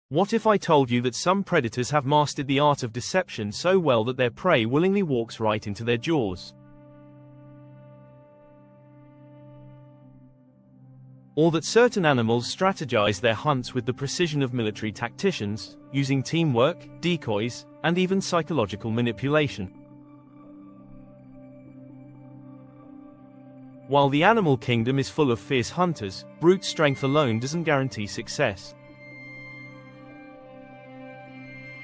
What if I told you that some predators have mastered the art of deception so well that their prey willingly walks right into their jaws? Or that certain animals strategize their hunts with the precision of military tacticians, using teamwork, decoys, and even psychological manipulation. While the animal kingdom is full of fierce hunters, brute strength alone doesn't guarantee success.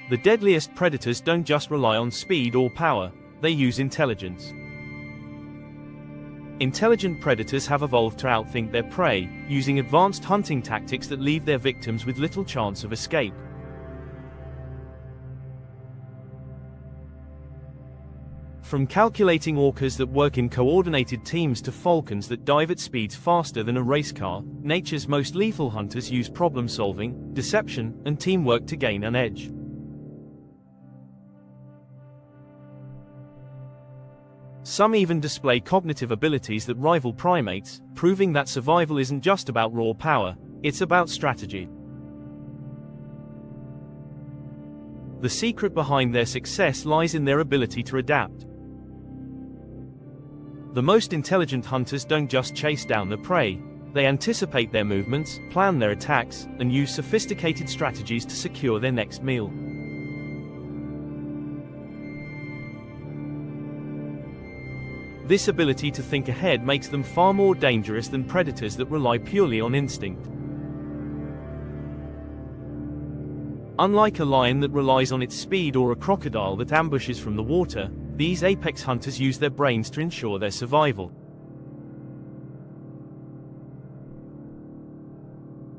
The deadliest predators don't just rely on speed or power, they use intelligence. Intelligent predators have evolved to outthink their prey, using advanced hunting tactics that leave their victims with little chance of escape. From calculating orcas that work in coordinated teams to falcons that dive at speeds faster than a race car, nature's most lethal hunters use problem-solving, deception, and teamwork to gain an edge. Some even display cognitive abilities that rival primates, proving that survival isn't just about raw power, it's about strategy. The secret behind their success lies in their ability to adapt. The most intelligent hunters don't just chase down the prey, they anticipate their movements, plan their attacks, and use sophisticated strategies to secure their next meal. This ability to think ahead makes them far more dangerous than predators that rely purely on instinct. Unlike a lion that relies on its speed or a crocodile that ambushes from the water, these apex hunters use their brains to ensure their survival.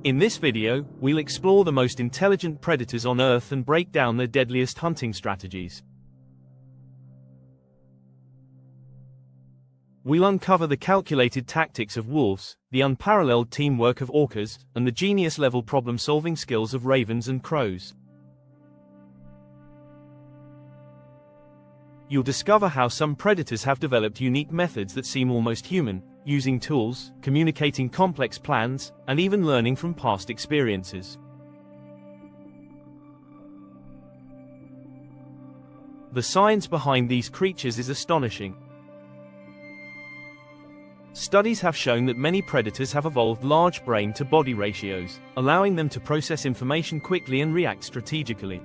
In this video, we'll explore the most intelligent predators on Earth and break down their deadliest hunting strategies. We'll uncover the calculated tactics of wolves, the unparalleled teamwork of orcas, and the genius-level problem-solving skills of ravens and crows. You'll discover how some predators have developed unique methods that seem almost human, using tools, communicating complex plans, and even learning from past experiences. The science behind these creatures is astonishing. Studies have shown that many predators have evolved large brain-to-body ratios, allowing them to process information quickly and react strategically.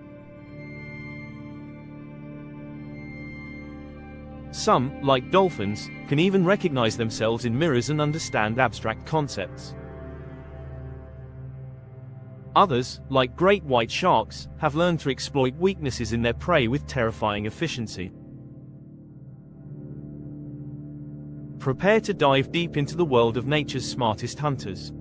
Some, like dolphins, can even recognize themselves in mirrors and understand abstract concepts. Others, like great white sharks, have learned to exploit weaknesses in their prey with terrifying efficiency. Prepare to dive deep into the world of nature's smartest hunters.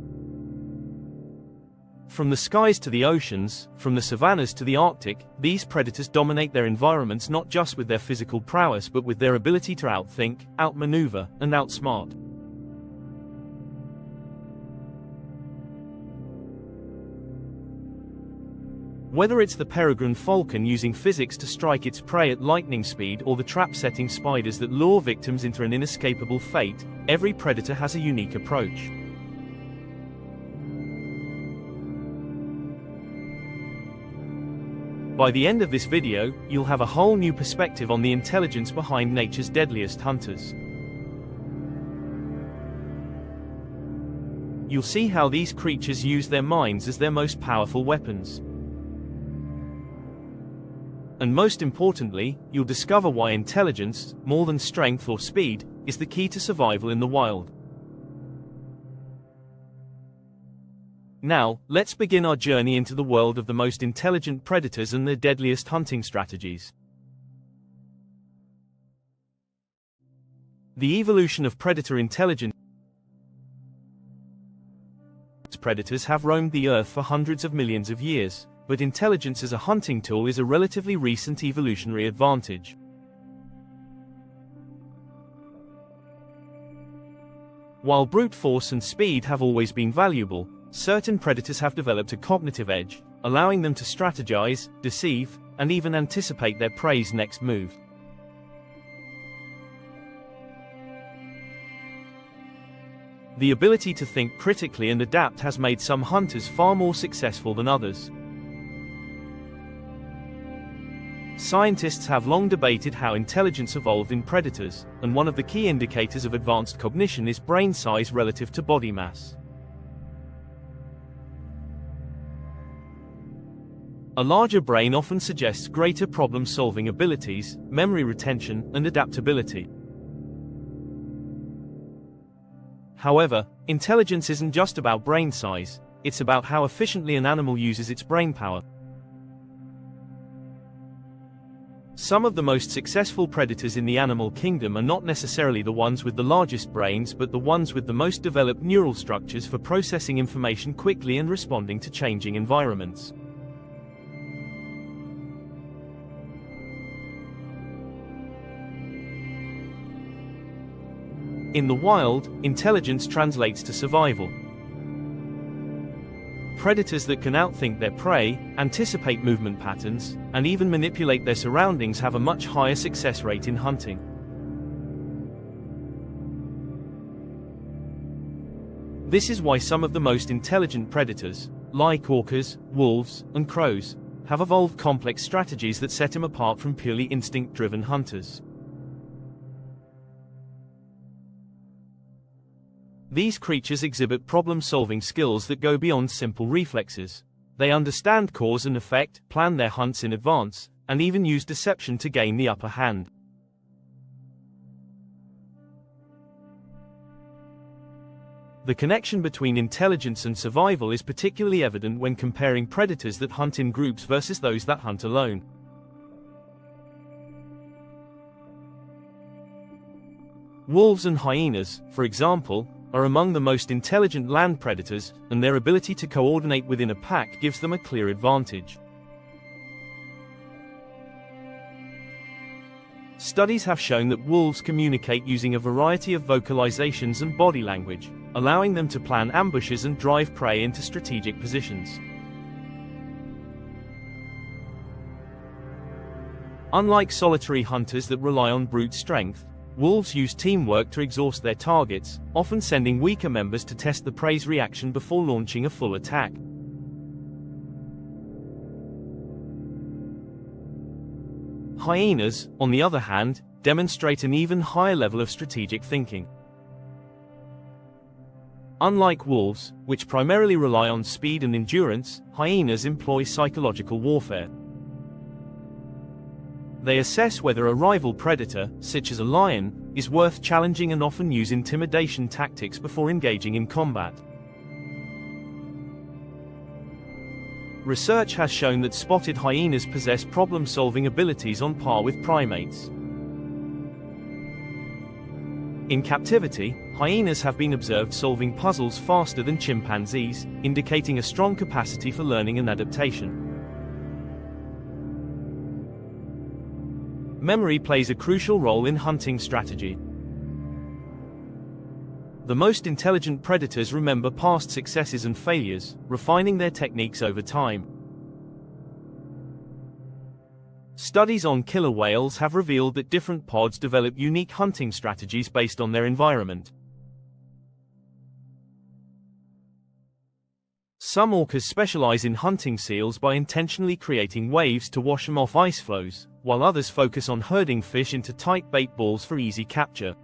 From the skies to the oceans, from the savannas to the Arctic, these predators dominate their environments not just with their physical prowess but with their ability to outthink, outmaneuver, and outsmart. Whether it's the peregrine falcon using physics to strike its prey at lightning speed or the trap-setting spiders that lure victims into an inescapable fate, every predator has a unique approach. By the end of this video, you'll have a whole new perspective on the intelligence behind nature's deadliest hunters. You'll see how these creatures use their minds as their most powerful weapons. And most importantly, you'll discover why intelligence, more than strength or speed, is the key to survival in the wild. Now, let's begin our journey into the world of the most intelligent predators and their deadliest hunting strategies. The evolution of predator intelligence. Predators have roamed the earth for hundreds of millions of years, but intelligence as a hunting tool is a relatively recent evolutionary advantage. While brute force and speed have always been valuable, certain predators have developed a cognitive edge, allowing them to strategize, deceive, and even anticipate their prey's next move. The ability to think critically and adapt has made some hunters far more successful than others. Scientists have long debated how intelligence evolved in predators, and one of the key indicators of advanced cognition is brain size relative to body mass. A larger brain often suggests greater problem-solving abilities, memory retention, and adaptability. However, intelligence isn't just about brain size, it's about how efficiently an animal uses its brain power. Some of the most successful predators in the animal kingdom are not necessarily the ones with the largest brains but the ones with the most developed neural structures for processing information quickly and responding to changing environments. In the wild, intelligence translates to survival. Predators that can outthink their prey, anticipate movement patterns, and even manipulate their surroundings have a much higher success rate in hunting. This is why some of the most intelligent predators, like orcas, wolves, and crows, have evolved complex strategies that set them apart from purely instinct-driven hunters. These creatures exhibit problem-solving skills that go beyond simple reflexes. They understand cause and effect, plan their hunts in advance, and even use deception to gain the upper hand. The connection between intelligence and survival is particularly evident when comparing predators that hunt in groups versus those that hunt alone. Wolves and hyenas, for example, are among the most intelligent land predators, and their ability to coordinate within a pack gives them a clear advantage. Studies have shown that wolves communicate using a variety of vocalizations and body language, allowing them to plan ambushes and drive prey into strategic positions. Unlike solitary hunters that rely on brute strength, wolves use teamwork to exhaust their targets, often sending weaker members to test the prey's reaction before launching a full attack. Hyenas, on the other hand, demonstrate an even higher level of strategic thinking. Unlike wolves, which primarily rely on speed and endurance, hyenas employ psychological warfare. They assess whether a rival predator, such as a lion, is worth challenging and often use intimidation tactics before engaging in combat. Research has shown that spotted hyenas possess problem-solving abilities on par with primates. In captivity, hyenas have been observed solving puzzles faster than chimpanzees, indicating a strong capacity for learning and adaptation. Memory plays a crucial role in hunting strategy. The most intelligent predators remember past successes and failures, refining their techniques over time. Studies on killer whales have revealed that different pods develop unique hunting strategies based on their environment. Some orcas specialize in hunting seals by intentionally creating waves to wash them off ice floes, while others focus on herding fish into tight bait balls for easy capture.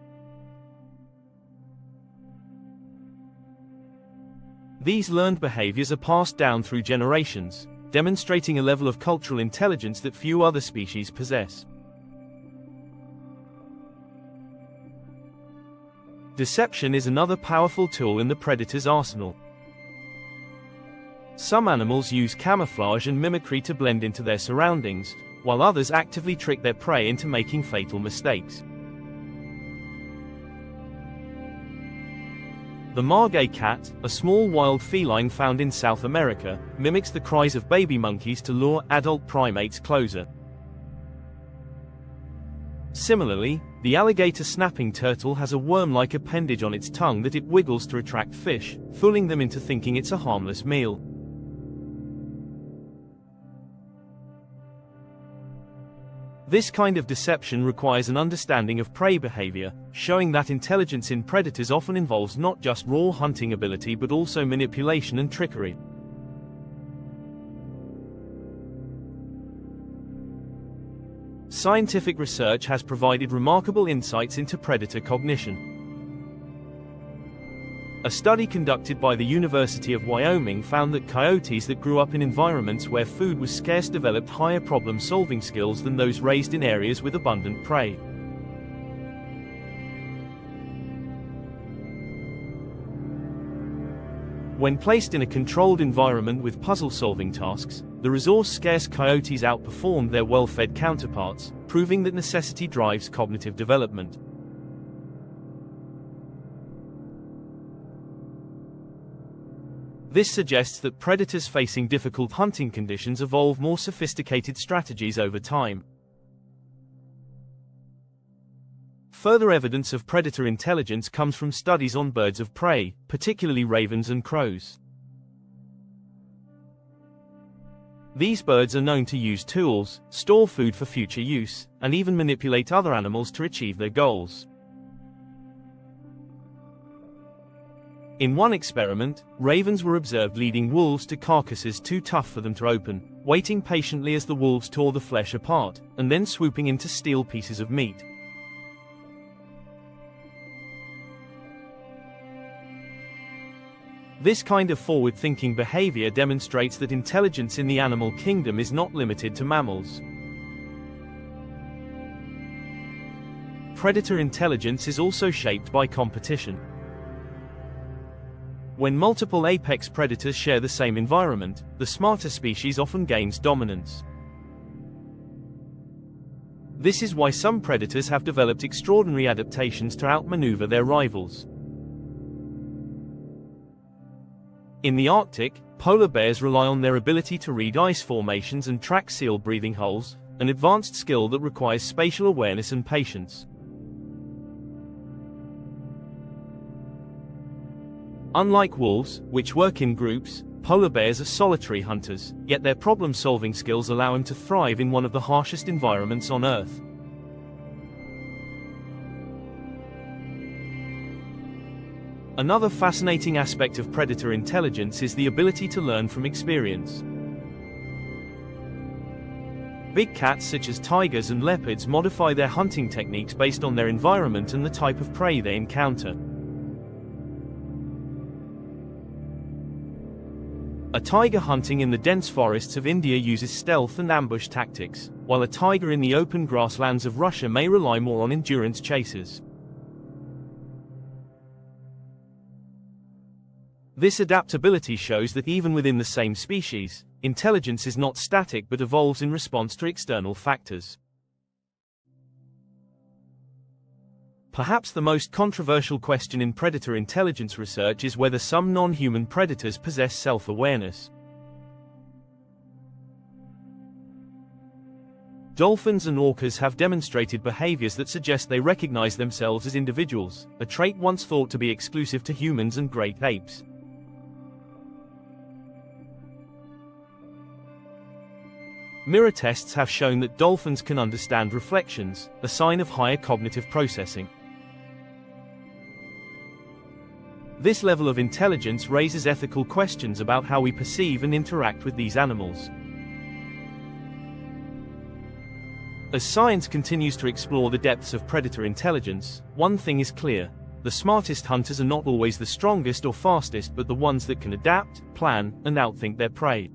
These learned behaviors are passed down through generations, demonstrating a level of cultural intelligence that few other species possess. Deception is another powerful tool in the predator's arsenal. Some animals use camouflage and mimicry to blend into their surroundings, while others actively trick their prey into making fatal mistakes. The margay cat, a small wild feline found in South America, mimics the cries of baby monkeys to lure adult primates closer. Similarly, the alligator snapping turtle has a worm-like appendage on its tongue that it wiggles to attract fish, fooling them into thinking it's a harmless meal. This kind of deception requires an understanding of prey behavior, showing that intelligence in predators often involves not just raw hunting ability but also manipulation and trickery. Scientific research has provided remarkable insights into predator cognition. A study conducted by the University of Wyoming found that coyotes that grew up in environments where food was scarce developed higher problem-solving skills than those raised in areas with abundant prey. When placed in a controlled environment with puzzle-solving tasks, the resource-scarce coyotes outperformed their well-fed counterparts, proving that necessity drives cognitive development. This suggests that predators facing difficult hunting conditions evolve more sophisticated strategies over time. Further evidence of predator intelligence comes from studies on birds of prey, particularly ravens and crows. These birds are known to use tools, store food for future use, and even manipulate other animals to achieve their goals. In one experiment, ravens were observed leading wolves to carcasses too tough for them to open, waiting patiently as the wolves tore the flesh apart, and then swooping in to steal pieces of meat. This kind of forward-thinking behavior demonstrates that intelligence in the animal kingdom is not limited to mammals. Predator intelligence is also shaped by competition. When multiple apex predators share the same environment, the smarter species often gains dominance. This is why some predators have developed extraordinary adaptations to outmaneuver their rivals. In the Arctic, polar bears rely on their ability to read ice formations and track seal breathing holes, an advanced skill that requires spatial awareness and patience. Unlike wolves, which work in groups, polar bears are solitary hunters, yet their problem-solving skills allow them to thrive in one of the harshest environments on Earth. Another fascinating aspect of predator intelligence is the ability to learn from experience. Big cats such as tigers and leopards modify their hunting techniques based on their environment and the type of prey they encounter. A tiger hunting in the dense forests of India uses stealth and ambush tactics, while a tiger in the open grasslands of Russia may rely more on endurance chases. This adaptability shows that even within the same species, intelligence is not static but evolves in response to external factors. Perhaps the most controversial question in predator intelligence research is whether some non-human predators possess self-awareness. Dolphins and orcas have demonstrated behaviors that suggest they recognize themselves as individuals, a trait once thought to be exclusive to humans and great apes. Mirror tests have shown that dolphins can understand reflections, a sign of higher cognitive processing. This level of intelligence raises ethical questions about how we perceive and interact with these animals. As science continues to explore the depths of predator intelligence, one thing is clear: the smartest hunters are not always the strongest or fastest, but the ones that can adapt, plan, and outthink their prey.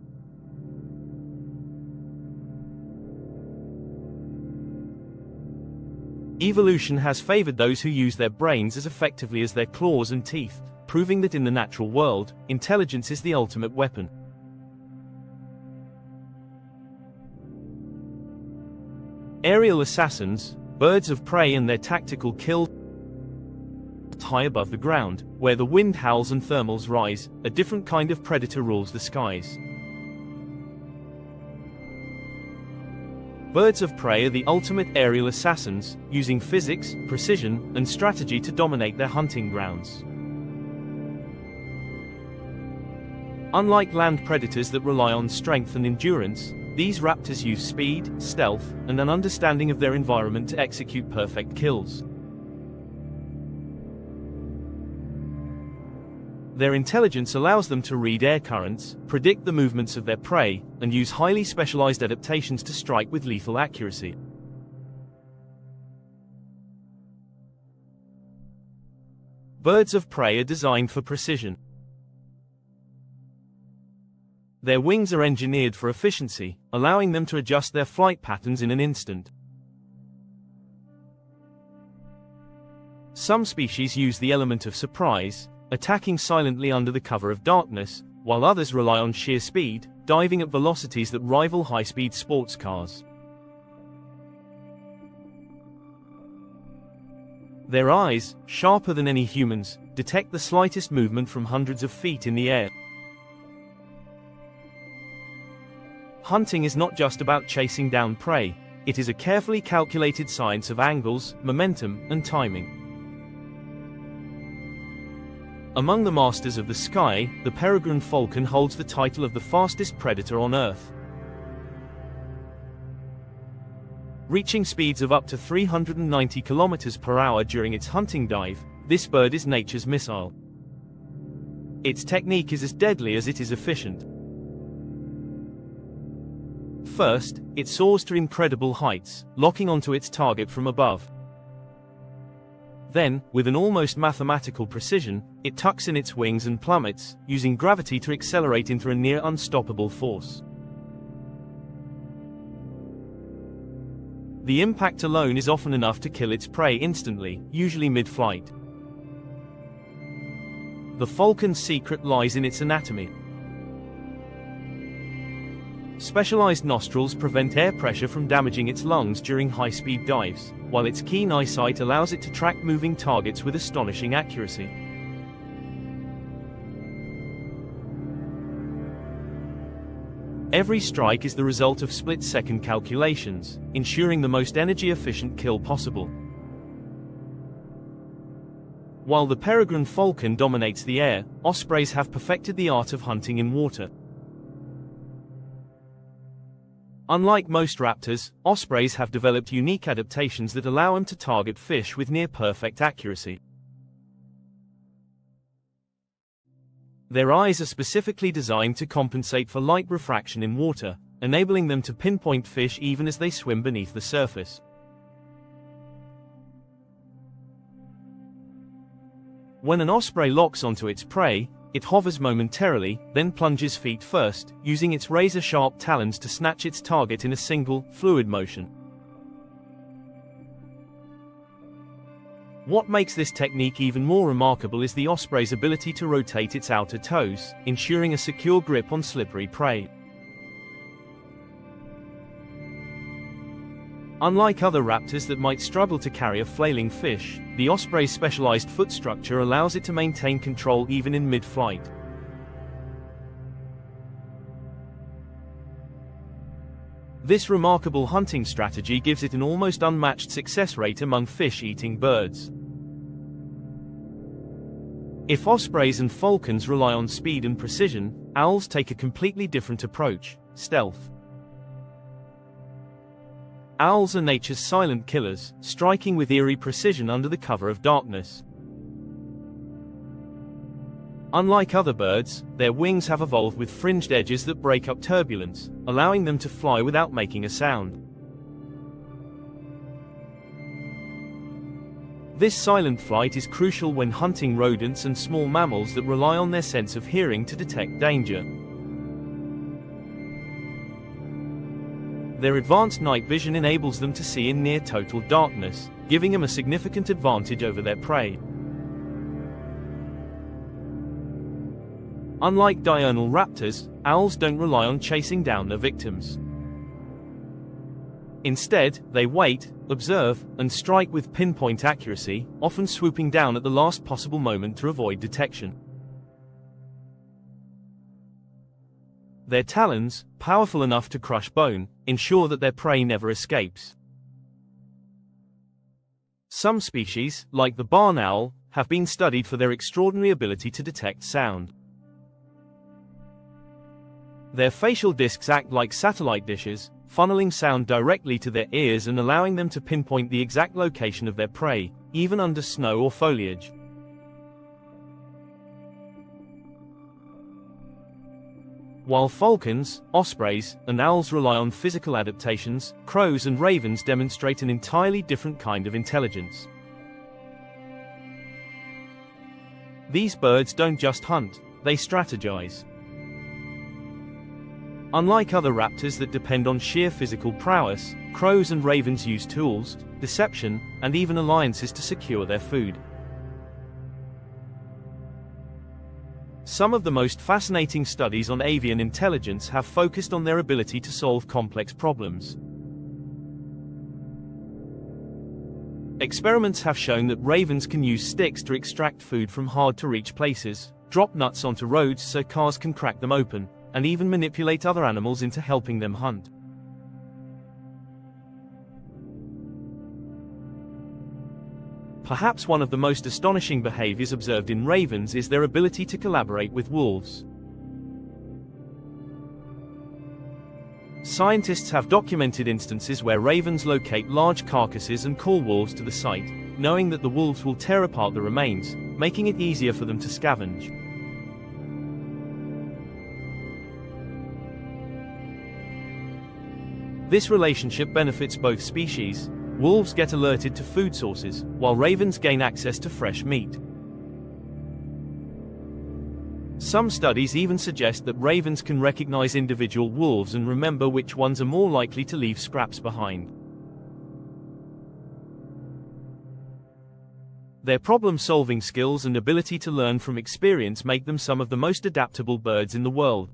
Evolution has favored those who use their brains as effectively as their claws and teeth, proving that in the natural world, intelligence is the ultimate weapon. Aerial assassins, birds of prey and their tactical kill high above the ground, where the wind howls and thermals rise, a different kind of predator rules the skies. Birds of prey are the ultimate aerial assassins, using physics, precision, and strategy to dominate their hunting grounds. Unlike land predators that rely on strength and endurance, these raptors use speed, stealth, and an understanding of their environment to execute perfect kills. Their intelligence allows them to read air currents, predict the movements of their prey, and use highly specialized adaptations to strike with lethal accuracy. Birds of prey are designed for precision. Their wings are engineered for efficiency, allowing them to adjust their flight patterns in an instant. Some species use the element of surprise, attacking silently under the cover of darkness, while others rely on sheer speed, diving at velocities that rival high-speed sports cars. Their eyes, sharper than any human's, detect the slightest movement from hundreds of feet in the air. Hunting is not just about chasing down prey, it is a carefully calculated science of angles, momentum, and timing. Among the masters of the sky, the peregrine falcon holds the title of the fastest predator on Earth. Reaching speeds of up to 390 km per hour during its hunting dive, this bird is nature's missile. Its technique is as deadly as it is efficient. First, it soars to incredible heights, locking onto its target from above. Then, with an almost mathematical precision, it tucks in its wings and plummets, using gravity to accelerate into a near unstoppable force. The impact alone is often enough to kill its prey instantly, usually mid-flight. The falcon's secret lies in its anatomy. Specialized nostrils prevent air pressure from damaging its lungs during high-speed dives, while its keen eyesight allows it to track moving targets with astonishing accuracy. Every strike is the result of split-second calculations, ensuring the most energy-efficient kill possible. While the peregrine falcon dominates the air, ospreys have perfected the art of hunting in water. Unlike most raptors, ospreys have developed unique adaptations that allow them to target fish with near-perfect accuracy. Their eyes are specifically designed to compensate for light refraction in water, enabling them to pinpoint fish even as they swim beneath the surface. When an osprey locks onto its prey, it hovers momentarily, then plunges feet first, using its razor-sharp talons to snatch its target in a single, fluid motion. What makes this technique even more remarkable is the osprey's ability to rotate its outer toes, ensuring a secure grip on slippery prey. Unlike other raptors that might struggle to carry a flailing fish, the osprey's specialized foot structure allows it to maintain control even in mid-flight. This remarkable hunting strategy gives it an almost unmatched success rate among fish-eating birds. If ospreys and falcons rely on speed and precision, owls take a completely different approach: stealth. Owls are nature's silent killers, striking with eerie precision under the cover of darkness. Unlike other birds, their wings have evolved with fringed edges that break up turbulence, allowing them to fly without making a sound. This silent flight is crucial when hunting rodents and small mammals that rely on their sense of hearing to detect danger. Their advanced night vision enables them to see in near total darkness, giving them a significant advantage over their prey. Unlike diurnal raptors, owls don't rely on chasing down their victims. Instead, they wait, observe, and strike with pinpoint accuracy, often swooping down at the last possible moment to avoid detection. Their talons, powerful enough to crush bone, ensure that their prey never escapes. Some species, like the barn owl, have been studied for their extraordinary ability to detect sound. Their facial discs act like satellite dishes, funneling sound directly to their ears and allowing them to pinpoint the exact location of their prey, even under snow or foliage. While falcons, ospreys, and owls rely on physical adaptations, crows and ravens demonstrate an entirely different kind of intelligence. These birds don't just hunt, they strategize. Unlike other raptors that depend on sheer physical prowess, crows and ravens use tools, deception, and even alliances to secure their food. Some of the most fascinating studies on avian intelligence have focused on their ability to solve complex problems. Experiments have shown that ravens can use sticks to extract food from hard-to-reach places, drop nuts onto roads so cars can crack them open, and even manipulate other animals into helping them hunt. Perhaps one of the most astonishing behaviors observed in ravens is their ability to collaborate with wolves. Scientists have documented instances where ravens locate large carcasses and call wolves to the site, knowing that the wolves will tear apart the remains, making it easier for them to scavenge. This relationship benefits both species. Wolves get alerted to food sources, while ravens gain access to fresh meat. Some studies even suggest that ravens can recognize individual wolves and remember which ones are more likely to leave scraps behind. Their problem-solving skills and ability to learn from experience make them some of the most adaptable birds in the world.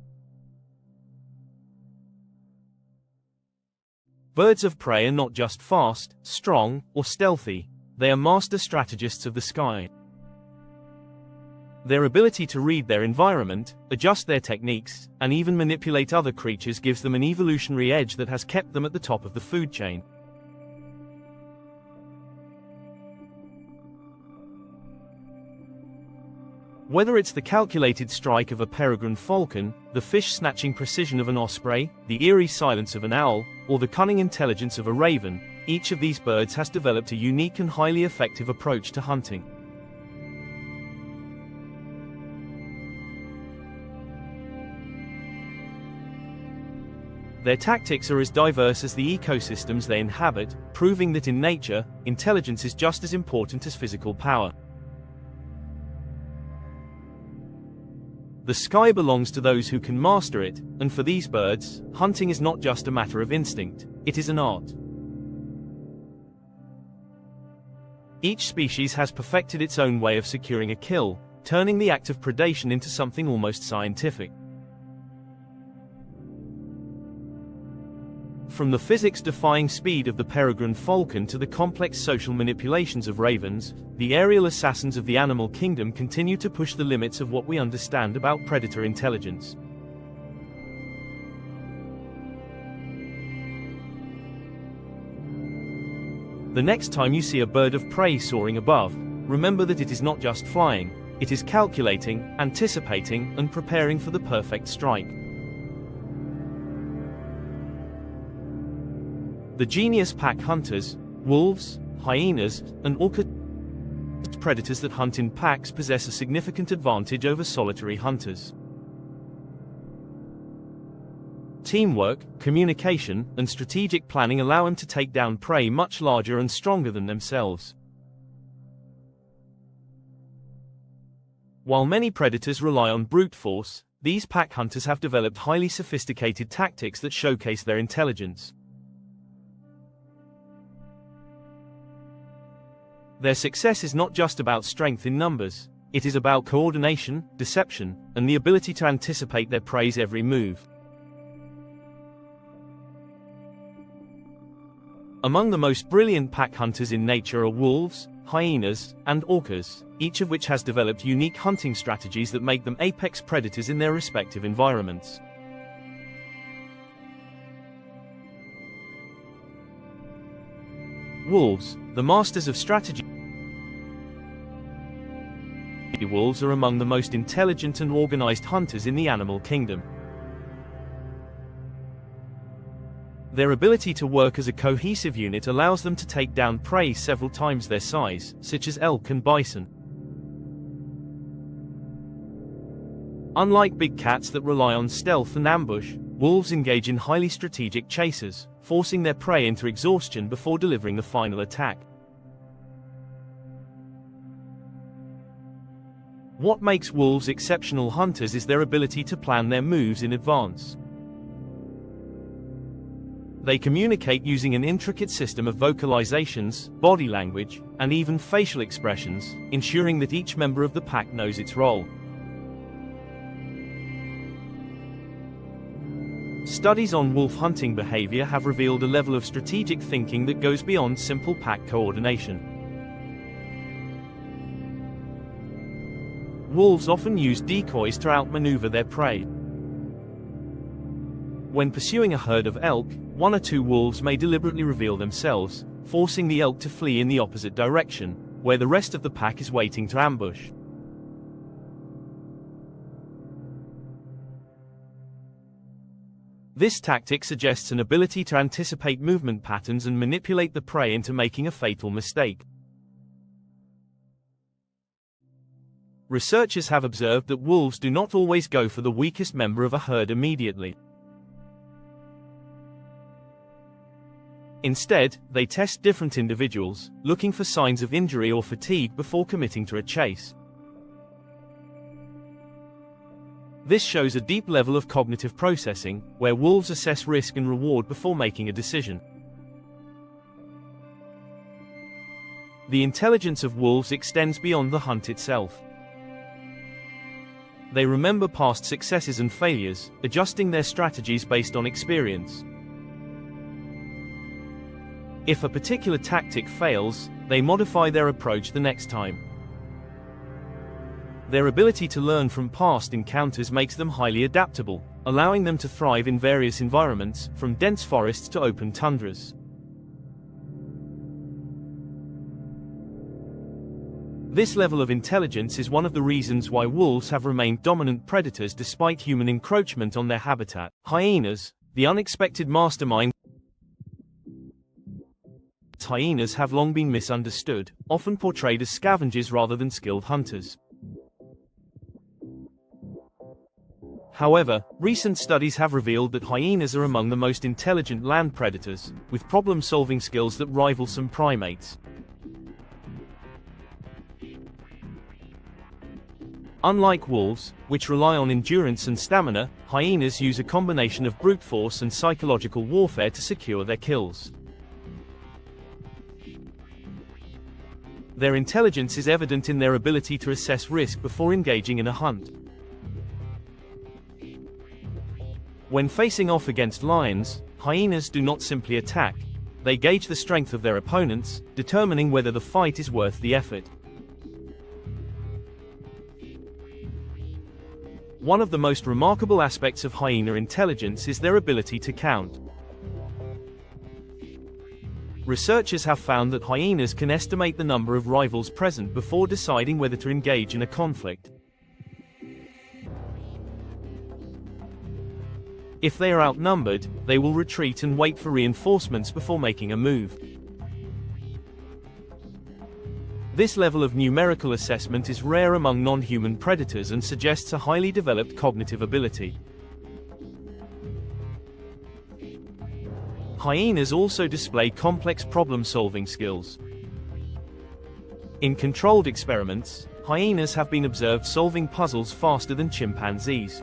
Birds of prey are not just fast, strong, or stealthy, they are master strategists of the sky. Their ability to read their environment, adjust their techniques, and even manipulate other creatures gives them an evolutionary edge that has kept them at the top of the food chain. Whether it's the calculated strike of a peregrine falcon, the fish-snatching precision of an osprey, the eerie silence of an owl, or the cunning intelligence of a raven, each of these birds has developed a unique and highly effective approach to hunting. Their tactics are as diverse as the ecosystems they inhabit, proving that in nature, intelligence is just as important as physical power. The sky belongs to those who can master it, and for these birds, hunting is not just a matter of instinct, it is an art. Each species has perfected its own way of securing a kill, turning the act of predation into something almost scientific. From the physics-defying speed of the peregrine falcon to the complex social manipulations of ravens, the aerial assassins of the animal kingdom continue to push the limits of what we understand about predator intelligence. The next time you see a bird of prey soaring above, remember that it is not just flying, it is calculating, anticipating, and preparing for the perfect strike. The genius pack hunters, wolves, hyenas, and orcas, predators that hunt in packs, possess a significant advantage over solitary hunters. Teamwork, communication, and strategic planning allow them to take down prey much larger and stronger than themselves. While many predators rely on brute force, these pack hunters have developed highly sophisticated tactics that showcase their intelligence. Their success is not just about strength in numbers, it is about coordination, deception, and the ability to anticipate their prey's every move. Among the most brilliant pack hunters in nature are wolves, hyenas, and orcas, each of which has developed unique hunting strategies that make them apex predators in their respective environments. Wolves, the masters of strategy. Wolves are among the most intelligent and organized hunters in the animal kingdom. Their ability to work as a cohesive unit allows them to take down prey several times their size, such as elk and bison. Unlike big cats that rely on stealth and ambush, wolves engage in highly strategic chases, forcing their prey into exhaustion before delivering the final attack. What makes wolves exceptional hunters is their ability to plan their moves in advance. They communicate using an intricate system of vocalizations, body language, and even facial expressions, ensuring that each member of the pack knows its role. Studies on wolf hunting behavior have revealed a level of strategic thinking that goes beyond simple pack coordination. Wolves often use decoys to outmaneuver their prey. When pursuing a herd of elk, one or two wolves may deliberately reveal themselves, forcing the elk to flee in the opposite direction, where the rest of the pack is waiting to ambush. This tactic suggests an ability to anticipate movement patterns and manipulate the prey into making a fatal mistake. Researchers have observed that wolves do not always go for the weakest member of a herd immediately. Instead, they test different individuals, looking for signs of injury or fatigue before committing to a chase. This shows a deep level of cognitive processing, where wolves assess risk and reward before making a decision. The intelligence of wolves extends beyond the hunt itself. They remember past successes and failures, adjusting their strategies based on experience. If a particular tactic fails, they modify their approach the next time. Their ability to learn from past encounters makes them highly adaptable, allowing them to thrive in various environments, from dense forests to open tundras. This level of intelligence is one of the reasons why wolves have remained dominant predators despite human encroachment on their habitat. Hyenas, the unexpected mastermind. Hyenas have long been misunderstood, often portrayed as scavengers rather than skilled hunters. However, recent studies have revealed that hyenas are among the most intelligent land predators, with problem-solving skills that rival some primates. Unlike wolves, which rely on endurance and stamina, hyenas use a combination of brute force and psychological warfare to secure their kills. Their intelligence is evident in their ability to assess risk before engaging in a hunt. When facing off against lions, hyenas do not simply attack. They gauge the strength of their opponents, determining whether the fight is worth the effort. One of the most remarkable aspects of hyena intelligence is their ability to count. Researchers have found that hyenas can estimate the number of rivals present before deciding whether to engage in a conflict. If they are outnumbered, they will retreat and wait for reinforcements before making a move. This level of numerical assessment is rare among non-human predators and suggests a highly developed cognitive ability. Hyenas also display complex problem-solving skills. In controlled experiments, hyenas have been observed solving puzzles faster than chimpanzees.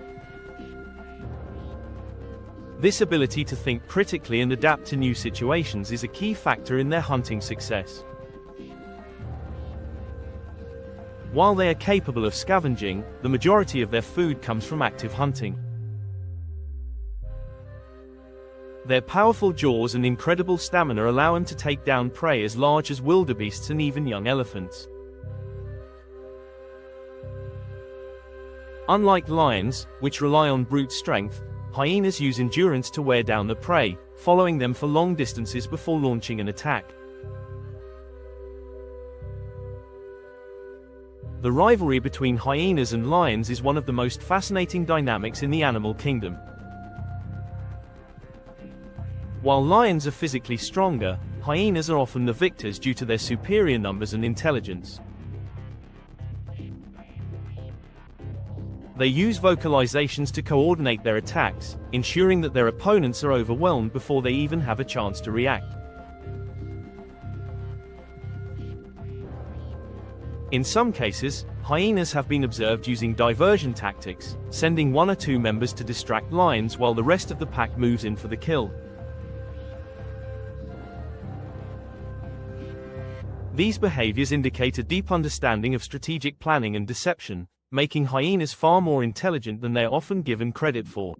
This ability to think critically and adapt to new situations is a key factor in their hunting success. While they are capable of scavenging, the majority of their food comes from active hunting. Their powerful jaws and incredible stamina allow them to take down prey as large as wildebeests and even young elephants. Unlike lions, which rely on brute strength, hyenas use endurance to wear down the prey, following them for long distances before launching an attack. The rivalry between hyenas and lions is one of the most fascinating dynamics in the animal kingdom. While lions are physically stronger, hyenas are often the victors due to their superior numbers and intelligence. They use vocalizations to coordinate their attacks, ensuring that their opponents are overwhelmed before they even have a chance to react. In some cases, hyenas have been observed using diversion tactics, sending one or two members to distract lions while the rest of the pack moves in for the kill. These behaviors indicate a deep understanding of strategic planning and deception, making hyenas far more intelligent than they are often given credit for.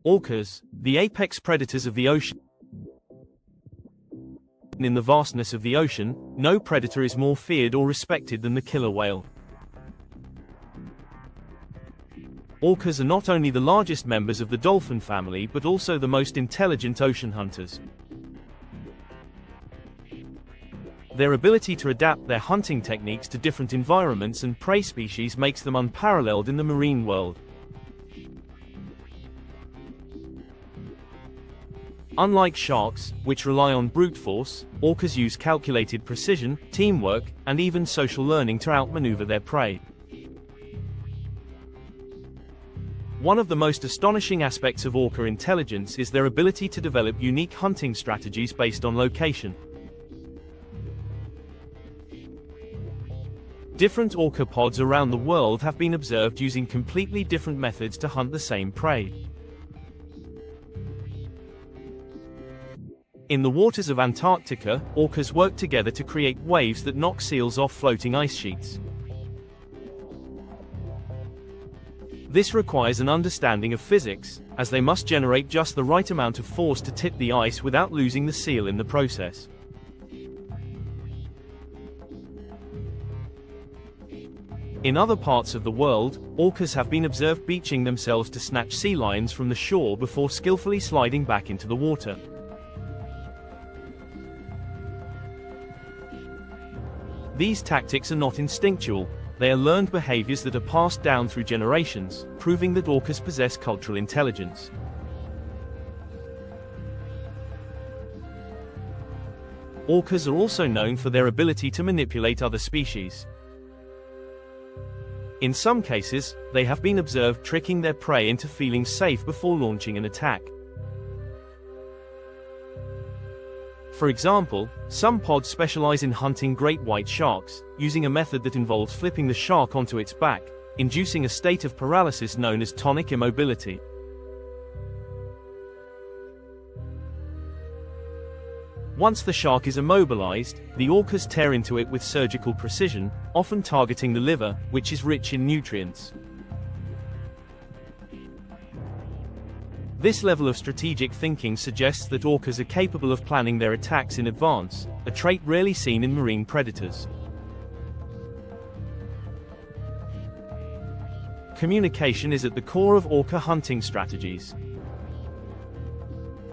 Orcas, the apex predators of the ocean. In the vastness of the ocean, no predator is more feared or respected than the killer whale. Orcas are not only the largest members of the dolphin family but also the most intelligent ocean hunters. Their ability to adapt their hunting techniques to different environments and prey species makes them unparalleled in the marine world. Unlike sharks, which rely on brute force, orcas use calculated precision, teamwork, and even social learning to outmaneuver their prey. One of the most astonishing aspects of orca intelligence is their ability to develop unique hunting strategies based on location. Different orca pods around the world have been observed using completely different methods to hunt the same prey. In the waters of Antarctica, orcas work together to create waves that knock seals off floating ice sheets. This requires an understanding of physics, as they must generate just the right amount of force to tip the ice without losing the seal in the process. In other parts of the world, orcas have been observed beaching themselves to snatch sea lions from the shore before skillfully sliding back into the water. These tactics are not instinctual. They are learned behaviors that are passed down through generations, proving that orcas possess cultural intelligence. Orcas are also known for their ability to manipulate other species. In some cases, they have been observed tricking their prey into feeling safe before launching an attack. For example, some pods specialize in hunting great white sharks, using a method that involves flipping the shark onto its back, inducing a state of paralysis known as tonic immobility. Once the shark is immobilized, the orcas tear into it with surgical precision, often targeting the liver, which is rich in nutrients. This level of strategic thinking suggests that orcas are capable of planning their attacks in advance, a trait rarely seen in marine predators. Communication is at the core of orca hunting strategies.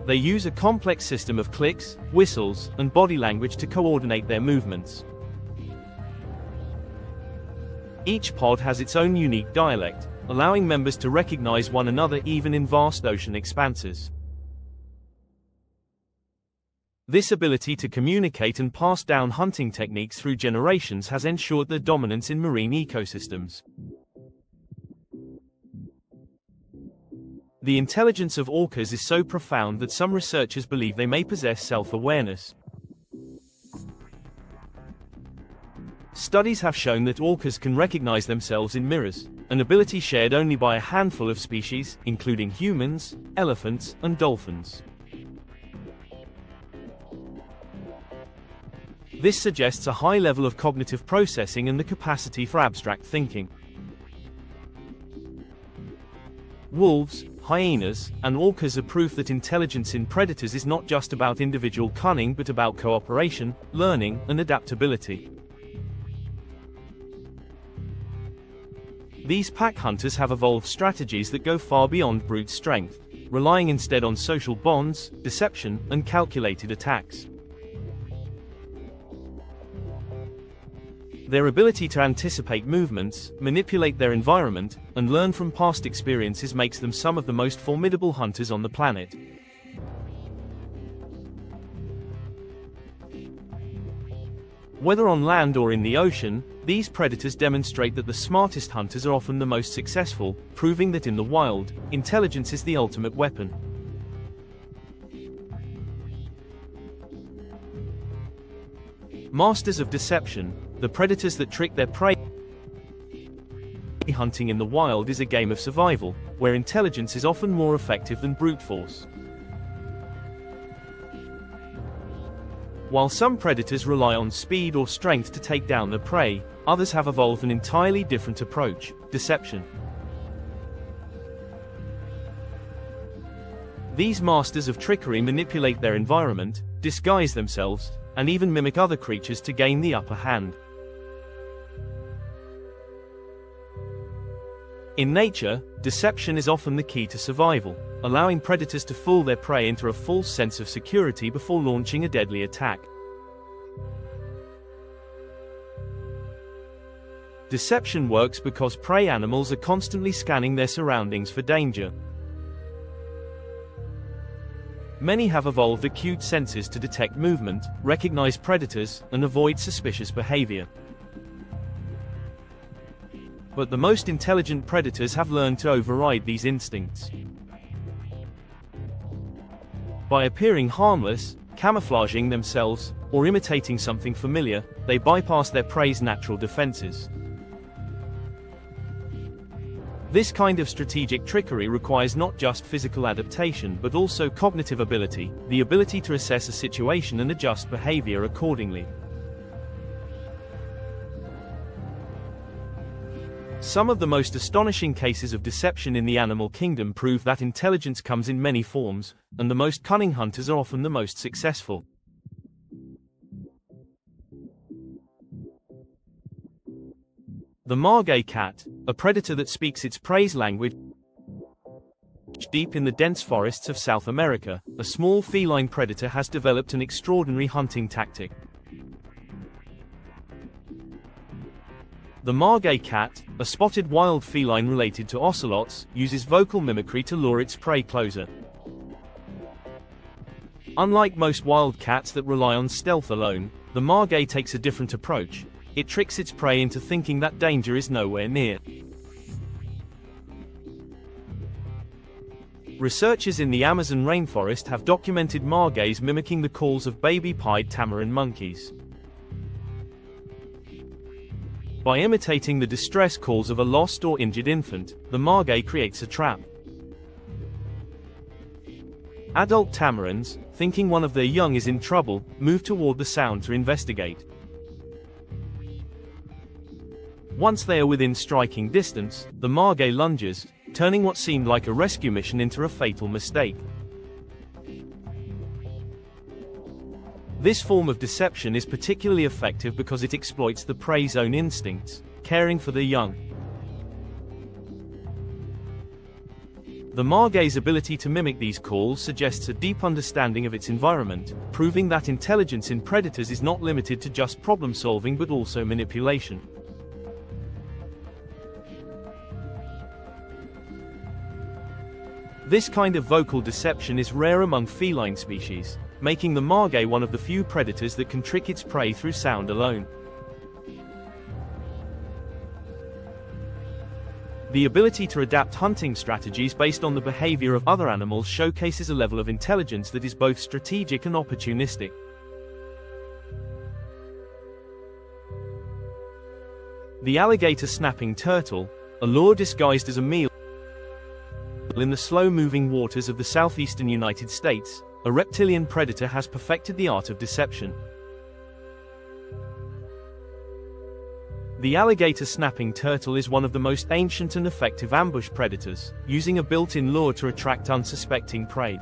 They use a complex system of clicks, whistles, and body language to coordinate their movements. Each pod has its own unique dialect, allowing members to recognize one another even in vast ocean expanses. This ability to communicate and pass down hunting techniques through generations has ensured their dominance in marine ecosystems. The intelligence of orcas is so profound that some researchers believe they may possess self-awareness. Studies have shown that orcas can recognize themselves in mirrors, an ability shared only by a handful of species, including humans, elephants, and dolphins. This suggests a high level of cognitive processing and the capacity for abstract thinking. Wolves, hyenas, and orcas are proof that intelligence in predators is not just about individual cunning but about cooperation, learning, and adaptability. These pack hunters have evolved strategies that go far beyond brute strength, relying instead on social bonds, deception, and calculated attacks. Their ability to anticipate movements, manipulate their environment, and learn from past experiences makes them some of the most formidable hunters on the planet. Whether on land or in the ocean, these predators demonstrate that the smartest hunters are often the most successful, proving that in the wild, intelligence is the ultimate weapon. Masters of deception, the predators that trick their prey. Hunting in the wild is a game of survival, where intelligence is often more effective than brute force. While some predators rely on speed or strength to take down their prey, others have evolved an entirely different approach: deception. These masters of trickery manipulate their environment, disguise themselves, and even mimic other creatures to gain the upper hand. In nature, deception is often the key to survival, allowing predators to fool their prey into a false sense of security before launching a deadly attack. Deception works because prey animals are constantly scanning their surroundings for danger. Many have evolved acute senses to detect movement, recognize predators, and avoid suspicious behavior. But the most intelligent predators have learned to override these instincts. By appearing harmless, camouflaging themselves, or imitating something familiar, they bypass their prey's natural defenses. This kind of strategic trickery requires not just physical adaptation but also cognitive ability, the ability to assess a situation and adjust behavior accordingly. Some of the most astonishing cases of deception in the animal kingdom prove that intelligence comes in many forms, and the most cunning hunters are often the most successful. The margay cat, a predator that speaks its prey's language. Deep in the dense forests of South America, a small feline predator has developed an extraordinary hunting tactic. The margay cat, a spotted wild feline related to ocelots, uses vocal mimicry to lure its prey closer. Unlike most wild cats that rely on stealth alone, the margay takes a different approach. It tricks its prey into thinking that danger is nowhere near. Researchers in the Amazon rainforest have documented margays mimicking the calls of baby pied tamarin monkeys. By imitating the distress calls of a lost or injured infant, the margay creates a trap. Adult tamarins, thinking one of their young is in trouble, move toward the sound to investigate. Once they are within striking distance, the margay lunges, turning what seemed like a rescue mission into a fatal mistake. This form of deception is particularly effective because it exploits the prey's own instincts, caring for the young. The margay's ability to mimic these calls suggests a deep understanding of its environment, proving that intelligence in predators is not limited to just problem-solving but also manipulation. This kind of vocal deception is rare among feline species, making the margay one of the few predators that can trick its prey through sound alone. The ability to adapt hunting strategies based on the behavior of other animals showcases a level of intelligence that is both strategic and opportunistic. The alligator snapping turtle, a lure disguised as a meal in the slow-moving waters of the southeastern United States, a reptilian predator has perfected the art of deception. The alligator snapping turtle is one of the most ancient and effective ambush predators, using a built-in lure to attract unsuspecting prey.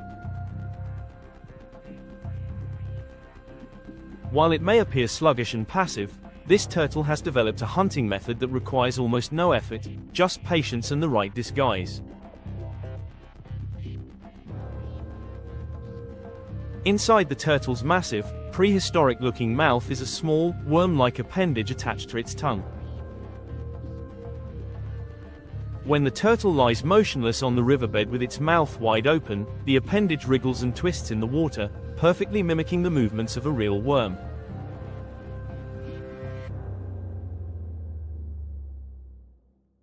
While it may appear sluggish and passive, this turtle has developed a hunting method that requires almost no effort, just patience and the right disguise. Inside the turtle's massive, prehistoric-looking mouth is a small, worm-like appendage attached to its tongue. When the turtle lies motionless on the riverbed with its mouth wide open, the appendage wriggles and twists in the water, perfectly mimicking the movements of a real worm.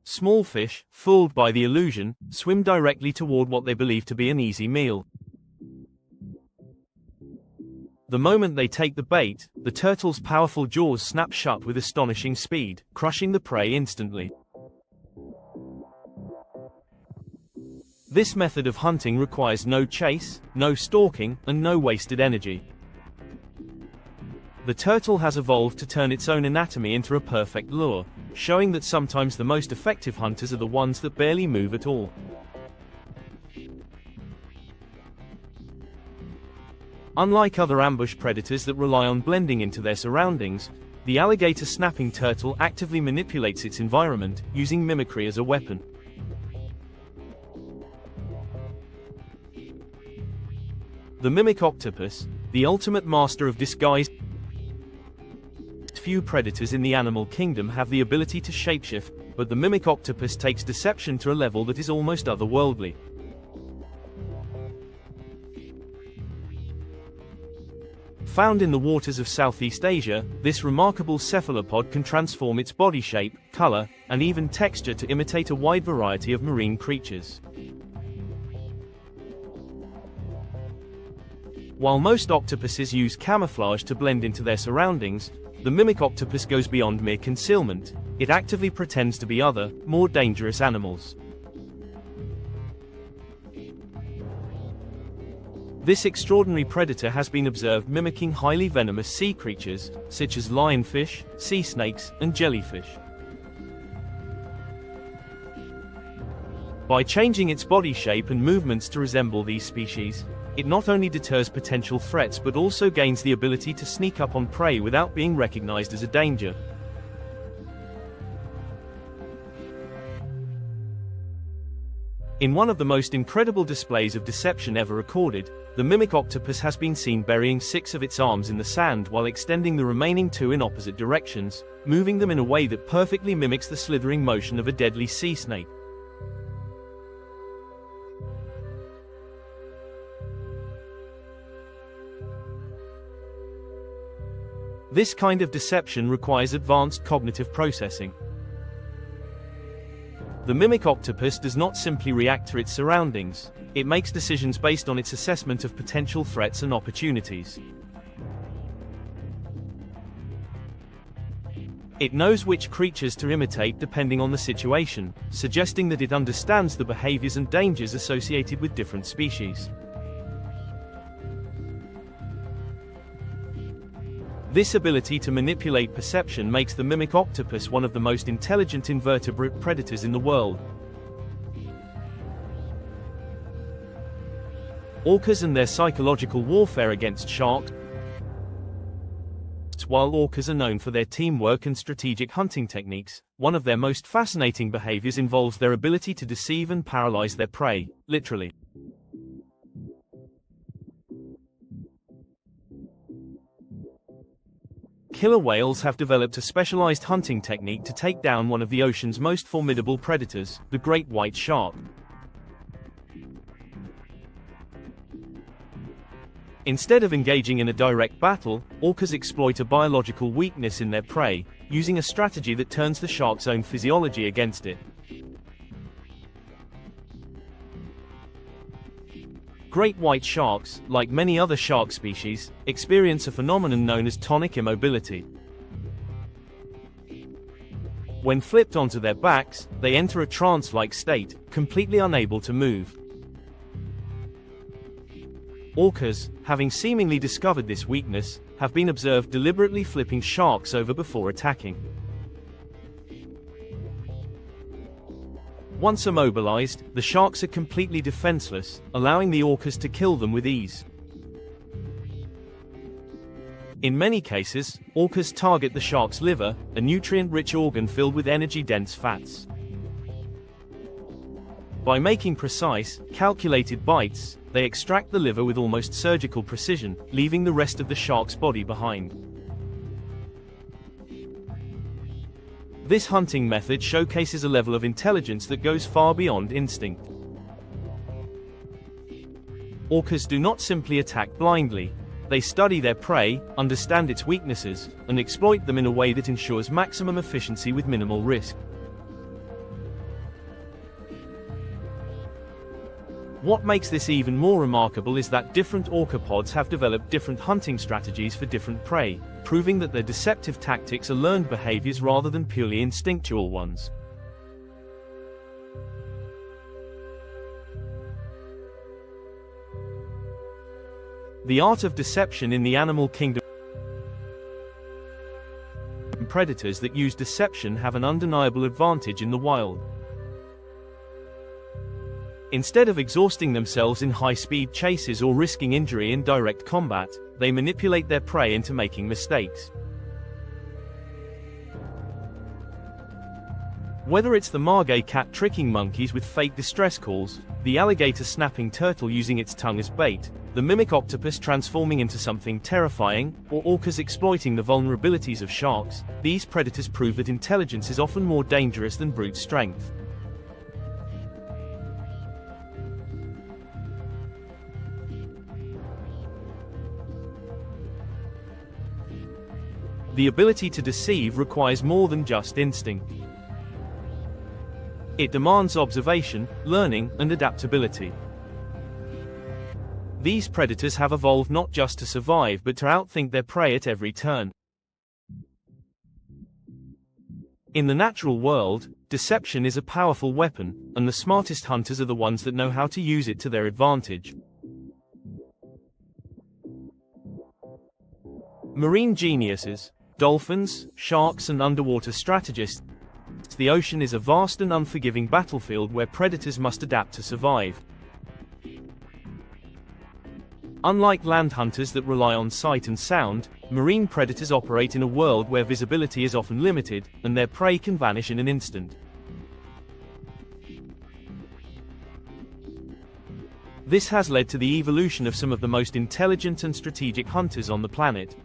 Small fish, fooled by the illusion, swim directly toward what they believe to be an easy meal. The moment they take the bait, the turtle's powerful jaws snap shut with astonishing speed, crushing the prey instantly. This method of hunting requires no chase, no stalking, and no wasted energy. The turtle has evolved to turn its own anatomy into a perfect lure, showing that sometimes the most effective hunters are the ones that barely move at all. Unlike other ambush predators that rely on blending into their surroundings, the alligator snapping turtle actively manipulates its environment, using mimicry as a weapon. The mimic octopus, the ultimate master of disguise. Few predators in the animal kingdom have the ability to shapeshift, but the mimic octopus takes deception to a level that is almost otherworldly. Found in the waters of Southeast Asia, this remarkable cephalopod can transform its body shape, color, and even texture to imitate a wide variety of marine creatures. While most octopuses use camouflage to blend into their surroundings, the mimic octopus goes beyond mere concealment. It actively pretends to be other, more dangerous animals. This extraordinary predator has been observed mimicking highly venomous sea creatures, such as lionfish, sea snakes, and jellyfish. By changing its body shape and movements to resemble these species, it not only deters potential threats but also gains the ability to sneak up on prey without being recognized as a danger. In one of the most incredible displays of deception ever recorded, the mimic octopus has been seen burying 6 of its arms in the sand while extending the remaining 2 in opposite directions, moving them in a way that perfectly mimics the slithering motion of a deadly sea snake. This kind of deception requires advanced cognitive processing. The mimic octopus does not simply react to its surroundings, it makes decisions based on its assessment of potential threats and opportunities. It knows which creatures to imitate depending on the situation, suggesting that it understands the behaviors and dangers associated with different species. This ability to manipulate perception makes the mimic octopus one of the most intelligent invertebrate predators in the world. Orcas and their psychological warfare against sharks. While orcas are known for their teamwork and strategic hunting techniques, one of their most fascinating behaviors involves their ability to deceive and paralyze their prey, literally. Killer whales have developed a specialized hunting technique to take down one of the ocean's most formidable predators, the great white shark. Instead of engaging in a direct battle, orcas exploit a biological weakness in their prey, using a strategy that turns the shark's own physiology against it. Great white sharks, like many other shark species, experience a phenomenon known as tonic immobility. When flipped onto their backs, they enter a trance-like state, completely unable to move. Orcas, having seemingly discovered this weakness, have been observed deliberately flipping sharks over before attacking. Once immobilized, the sharks are completely defenseless, allowing the orcas to kill them with ease. In many cases, orcas target the shark's liver, a nutrient-rich organ filled with energy-dense fats. By making precise, calculated bites, they extract the liver with almost surgical precision, leaving the rest of the shark's body behind. This hunting method showcases a level of intelligence that goes far beyond instinct. Orcas do not simply attack blindly. They study their prey, understand its weaknesses, and exploit them in a way that ensures maximum efficiency with minimal risk. What makes this even more remarkable is that different orca pods have developed different hunting strategies for different prey, proving that their deceptive tactics are learned behaviors rather than purely instinctual ones. The art of deception in the animal kingdom. Predators that use deception have an undeniable advantage in the wild. Instead of exhausting themselves in high-speed chases or risking injury in direct combat, they manipulate their prey into making mistakes. Whether it's the margay cat tricking monkeys with fake distress calls, the alligator snapping turtle using its tongue as bait, the mimic octopus transforming into something terrifying, or orcas exploiting the vulnerabilities of sharks, these predators prove that intelligence is often more dangerous than brute strength. The ability to deceive requires more than just instinct. It demands observation, learning, and adaptability. These predators have evolved not just to survive but to outthink their prey at every turn. In the natural world, deception is a powerful weapon, and the smartest hunters are the ones that know how to use it to their advantage. Marine geniuses, dolphins, sharks, and underwater strategists. The ocean is a vast and unforgiving battlefield where predators must adapt to survive. Unlike land hunters that rely on sight and sound, marine predators operate in a world where visibility is often limited, and their prey can vanish in an instant. This has led to the evolution of some of the most intelligent and strategic hunters on the planet.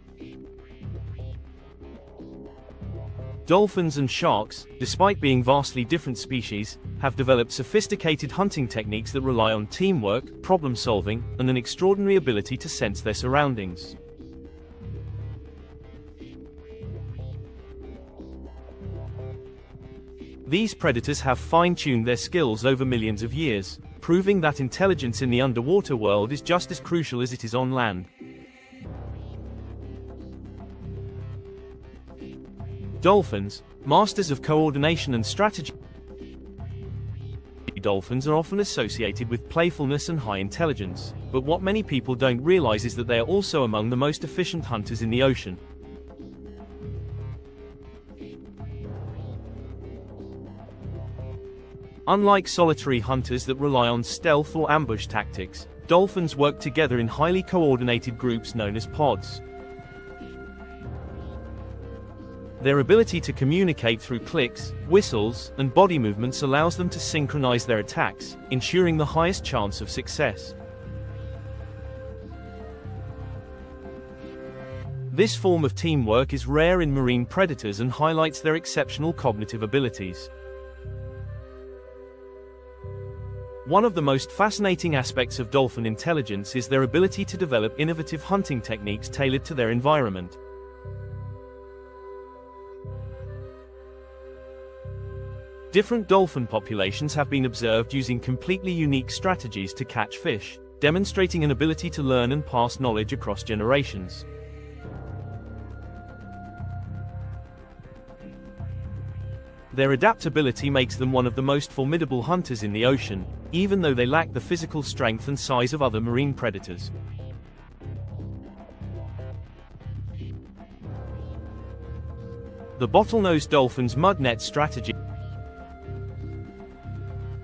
Dolphins and sharks, despite being vastly different species, have developed sophisticated hunting techniques that rely on teamwork, problem-solving, and an extraordinary ability to sense their surroundings. These predators have fine-tuned their skills over millions of years, proving that intelligence in the underwater world is just as crucial as it is on land. Dolphins, masters of coordination and strategy. Dolphins are often associated with playfulness and high intelligence, but what many people don't realize is that they are also among the most efficient hunters in the ocean. Unlike solitary hunters that rely on stealth or ambush tactics, dolphins work together in highly coordinated groups known as pods. Their ability to communicate through clicks, whistles, and body movements allows them to synchronize their attacks, ensuring the highest chance of success. This form of teamwork is rare in marine predators and highlights their exceptional cognitive abilities. One of the most fascinating aspects of dolphin intelligence is their ability to develop innovative hunting techniques tailored to their environment. Different dolphin populations have been observed using completely unique strategies to catch fish, demonstrating an ability to learn and pass knowledge across generations. Their adaptability makes them one of the most formidable hunters in the ocean, even though they lack the physical strength and size of other marine predators. The bottlenose dolphin's mud net strategy.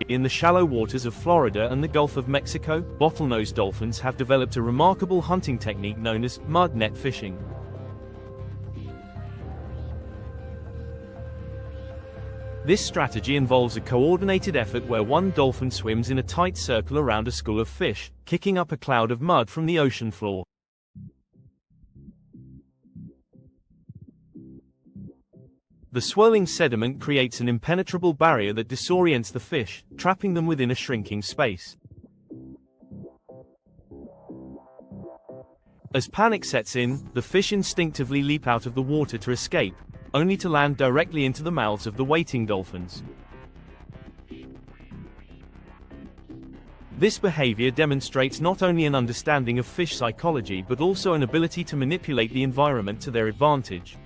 In the shallow waters of Florida and the Gulf of Mexico, bottlenose dolphins have developed a remarkable hunting technique known as mud net fishing. This strategy involves a coordinated effort where one dolphin swims in a tight circle around a school of fish, kicking up a cloud of mud from the ocean floor. The swirling sediment creates an impenetrable barrier that disorients the fish, trapping them within a shrinking space. As panic sets in, the fish instinctively leap out of the water to escape, only to land directly into the mouths of the waiting dolphins. This behavior demonstrates not only an understanding of fish psychology but also an ability to manipulate the environment to their advantage.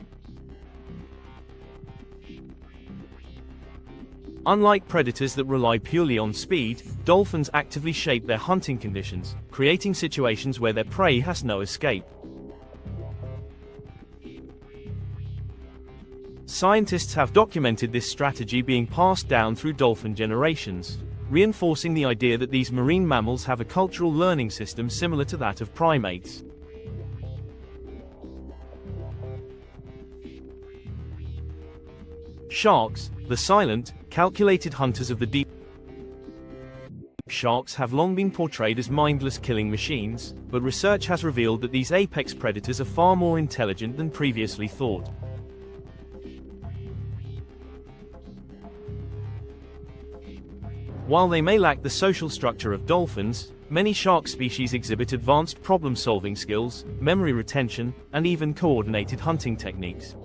Unlike predators that rely purely on speed, dolphins actively shape their hunting conditions, creating situations where their prey has no escape. Scientists have documented this strategy being passed down through dolphin generations, reinforcing the idea that these marine mammals have a cultural learning system similar to that of primates. Sharks, the silent, calculated hunters of the deep. Sharks have long been portrayed as mindless killing machines, but research has revealed that these apex predators are far more intelligent than previously thought. While they may lack the social structure of dolphins, many shark species exhibit advanced problem-solving skills, memory retention, and even coordinated hunting techniques.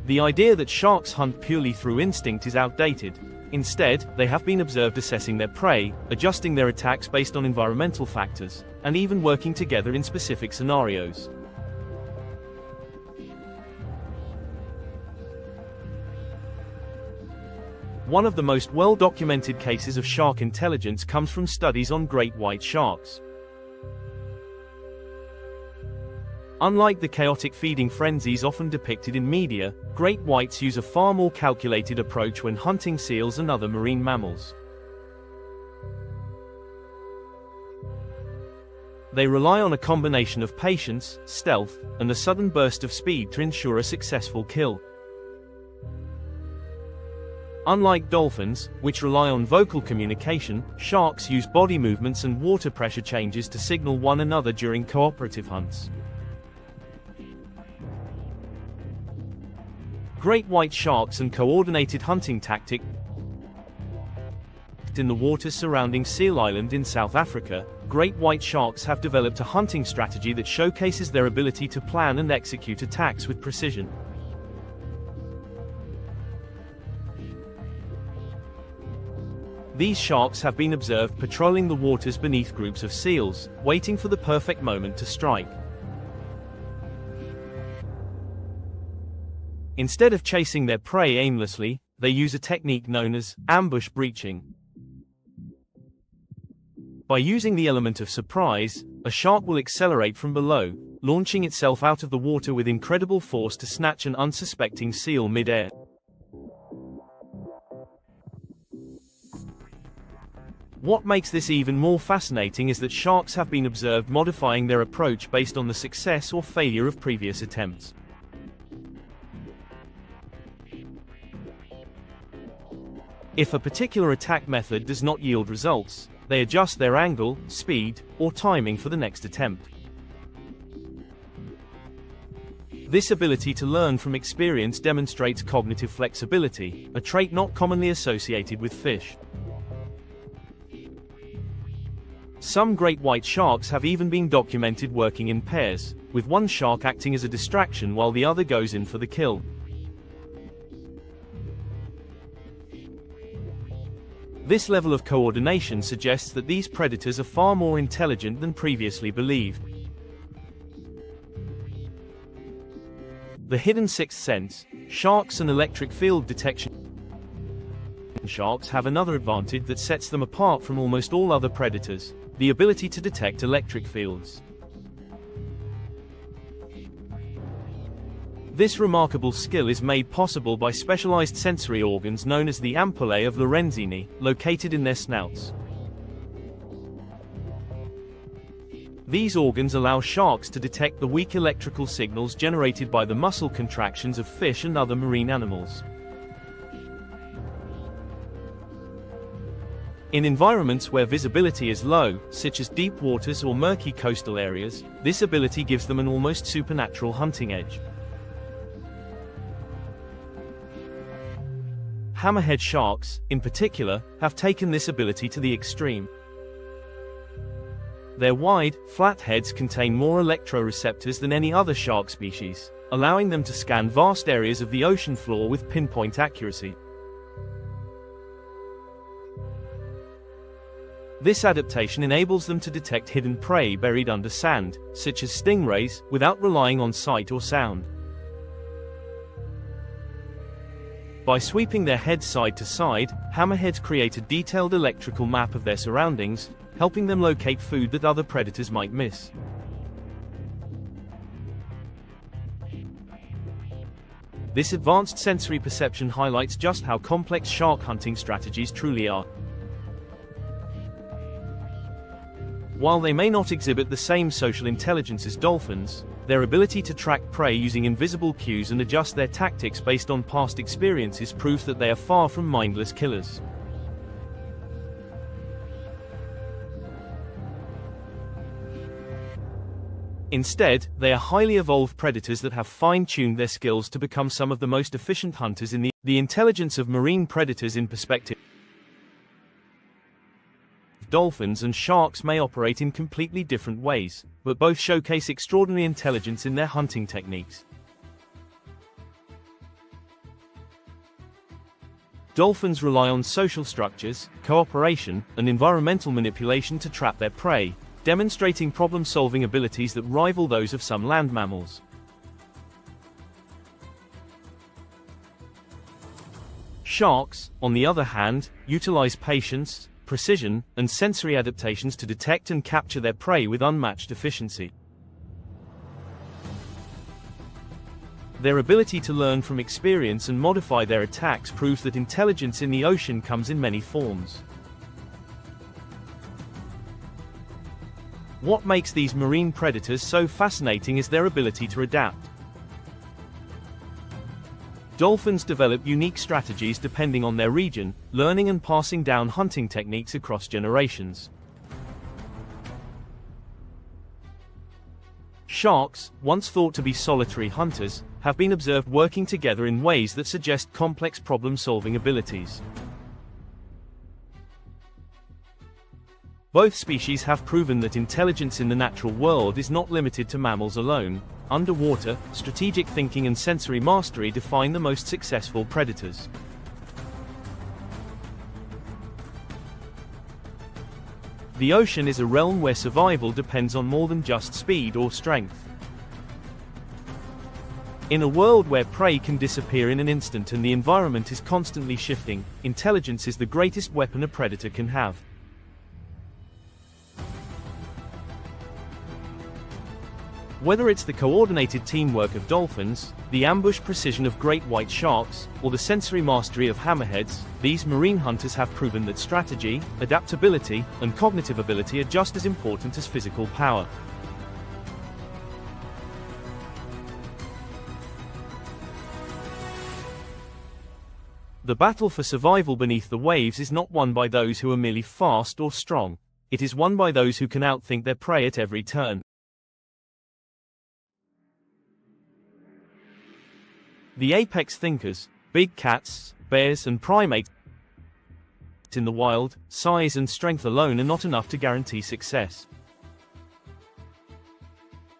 The idea that sharks hunt purely through instinct is outdated. Instead, they have been observed assessing their prey, adjusting their attacks based on environmental factors, and even working together in specific scenarios. One of the most well-documented cases of shark intelligence comes from studies on great white sharks. Unlike the chaotic feeding frenzies often depicted in media, great whites use a far more calculated approach when hunting seals and other marine mammals. They rely on a combination of patience, stealth, and a sudden burst of speed to ensure a successful kill. Unlike dolphins, which rely on vocal communication, sharks use body movements and water pressure changes to signal one another during cooperative hunts. Great white sharks and coordinated hunting tactics. In the waters surrounding Seal Island in South Africa, great white sharks have developed a hunting strategy that showcases their ability to plan and execute attacks with precision. These sharks have been observed patrolling the waters beneath groups of seals, waiting for the perfect moment to strike. Instead of chasing their prey aimlessly, they use a technique known as ambush breaching. By using the element of surprise, a shark will accelerate from below, launching itself out of the water with incredible force to snatch an unsuspecting seal mid-air. What makes this even more fascinating is that sharks have been observed modifying their approach based on the success or failure of previous attempts. If a particular attack method does not yield results, they adjust their angle, speed, or timing for the next attempt. This ability to learn from experience demonstrates cognitive flexibility, a trait not commonly associated with fish. Some great white sharks have even been documented working in pairs, with one shark acting as a distraction while the other goes in for the kill. This level of coordination suggests that these predators are far more intelligent than previously believed. The hidden sixth sense, sharks and electric field detection. Sharks have another advantage that sets them apart from almost all other predators: the ability to detect electric fields. This remarkable skill is made possible by specialized sensory organs known as the ampullae of Lorenzini, located in their snouts. These organs allow sharks to detect the weak electrical signals generated by the muscle contractions of fish and other marine animals. In environments where visibility is low, such as deep waters or murky coastal areas, this ability gives them an almost supernatural hunting edge. Hammerhead sharks, in particular, have taken this ability to the extreme. Their wide, flat heads contain more electroreceptors than any other shark species, allowing them to scan vast areas of the ocean floor with pinpoint accuracy. This adaptation enables them to detect hidden prey buried under sand, such as stingrays, without relying on sight or sound. By sweeping their heads side to side, hammerheads create a detailed electrical map of their surroundings, helping them locate food that other predators might miss. This advanced sensory perception highlights just how complex shark hunting strategies truly are. While they may not exhibit the same social intelligence as dolphins, their ability to track prey using invisible cues and adjust their tactics based on past experiences proves that they are far from mindless killers. Instead, they are highly evolved predators that have fine-tuned their skills to become some of the most efficient hunters in the intelligence of marine predators in perspective. Dolphins and sharks may operate in completely different ways, but both showcase extraordinary intelligence in their hunting techniques. Dolphins rely on social structures, cooperation, and environmental manipulation to trap their prey, demonstrating problem-solving abilities that rival those of some land mammals. Sharks, on the other hand, utilize patience, precision, and sensory adaptations to detect and capture their prey with unmatched efficiency. Their ability to learn from experience and modify their attacks proves that intelligence in the ocean comes in many forms. What makes these marine predators so fascinating is their ability to adapt. Dolphins develop unique strategies depending on their region, learning and passing down hunting techniques across generations. Sharks, once thought to be solitary hunters, have been observed working together in ways that suggest complex problem-solving abilities. Both species have proven that intelligence in the natural world is not limited to mammals alone. Underwater, strategic thinking and sensory mastery define the most successful predators. The ocean is a realm where survival depends on more than just speed or strength. In a world where prey can disappear in an instant and the environment is constantly shifting, intelligence is the greatest weapon a predator can have. Whether it's the coordinated teamwork of dolphins, the ambush precision of great white sharks, or the sensory mastery of hammerheads, these marine hunters have proven that strategy, adaptability, and cognitive ability are just as important as physical power. The battle for survival beneath the waves is not won by those who are merely fast or strong. It is won by those who can outthink their prey at every turn. The apex thinkers, big cats, bears, and primates in the wild, size and strength alone are not enough to guarantee success.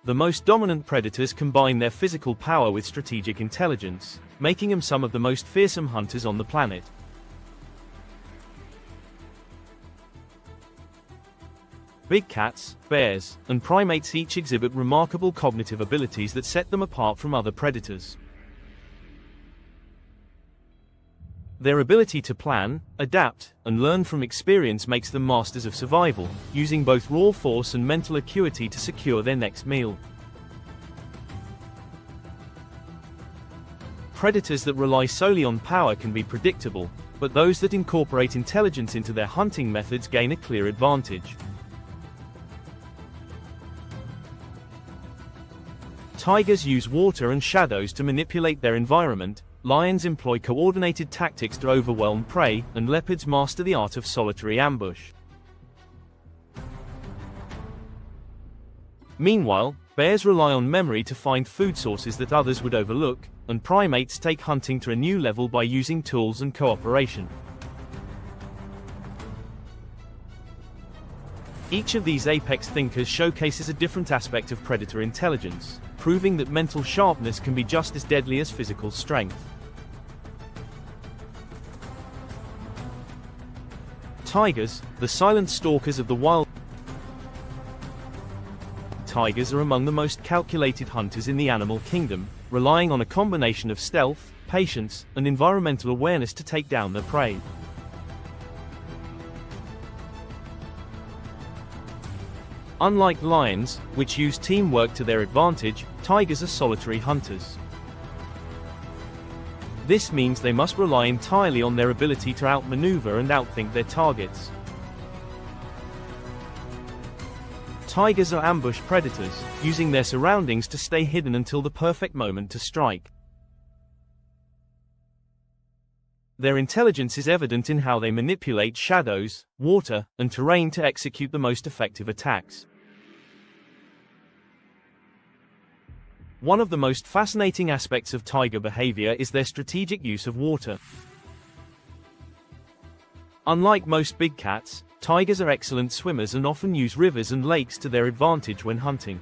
The most dominant predators combine their physical power with strategic intelligence, making them some of the most fearsome hunters on the planet. Big cats, bears, and primates each exhibit remarkable cognitive abilities that set them apart from other predators. Their ability to plan, adapt, and learn from experience makes them masters of survival, using both raw force and mental acuity to secure their next meal. Predators that rely solely on power can be predictable, but those that incorporate intelligence into their hunting methods gain a clear advantage. Tigers use water and shadows to manipulate their environment, lions employ coordinated tactics to overwhelm prey, and leopards master the art of solitary ambush. Meanwhile, bears rely on memory to find food sources that others would overlook, and primates take hunting to a new level by using tools and cooperation. Each of these apex thinkers showcases a different aspect of predator intelligence, proving that mental sharpness can be just as deadly as physical strength. Tigers, the silent stalkers of the wild. Tigers are among the most calculated hunters in the animal kingdom, relying on a combination of stealth, patience, and environmental awareness to take down their prey. Unlike lions, which use teamwork to their advantage, tigers are solitary hunters. This means they must rely entirely on their ability to outmaneuver and outthink their targets. Tigers are ambush predators, using their surroundings to stay hidden until the perfect moment to strike. Their intelligence is evident in how they manipulate shadows, water, and terrain to execute the most effective attacks. One of the most fascinating aspects of tiger behavior is their strategic use of water. Unlike most big cats, tigers are excellent swimmers and often use rivers and lakes to their advantage when hunting.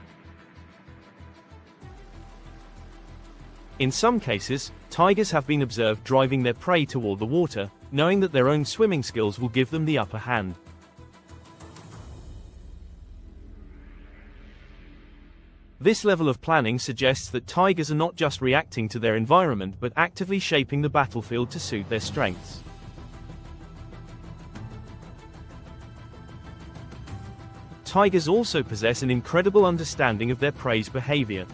In some cases, tigers have been observed driving their prey toward the water, knowing that their own swimming skills will give them the upper hand. This level of planning suggests that tigers are not just reacting to their environment but actively shaping the battlefield to suit their strengths. Tigers also possess an incredible understanding of their prey's behavior.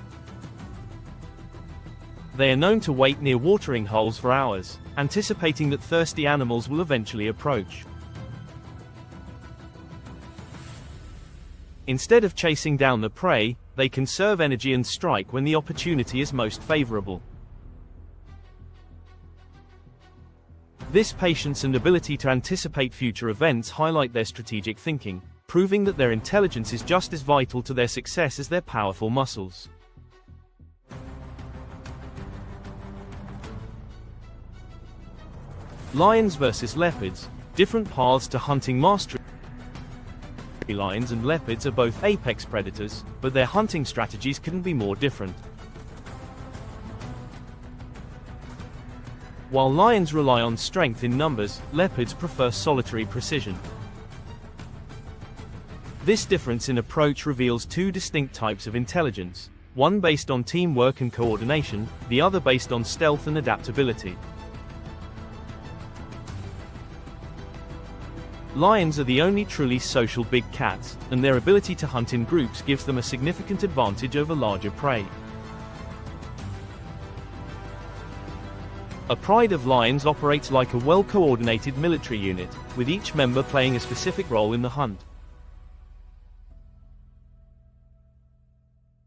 They are known to wait near watering holes for hours, anticipating that thirsty animals will eventually approach. Instead of chasing down the prey, they conserve energy and strike when the opportunity is most favorable. This patience and ability to anticipate future events highlight their strategic thinking, proving that their intelligence is just as vital to their success as their powerful muscles. Lions versus leopards, different paths to hunting mastery. Lions and leopards are both apex predators, but their hunting strategies couldn't be more different. While lions rely on strength in numbers, leopards prefer solitary precision. This difference in approach reveals two distinct types of intelligence, one based on teamwork and coordination, the other based on stealth and adaptability. Lions are the only truly social big cats, and their ability to hunt in groups gives them a significant advantage over larger prey. A pride of lions operates like a well-coordinated military unit, with each member playing a specific role in the hunt.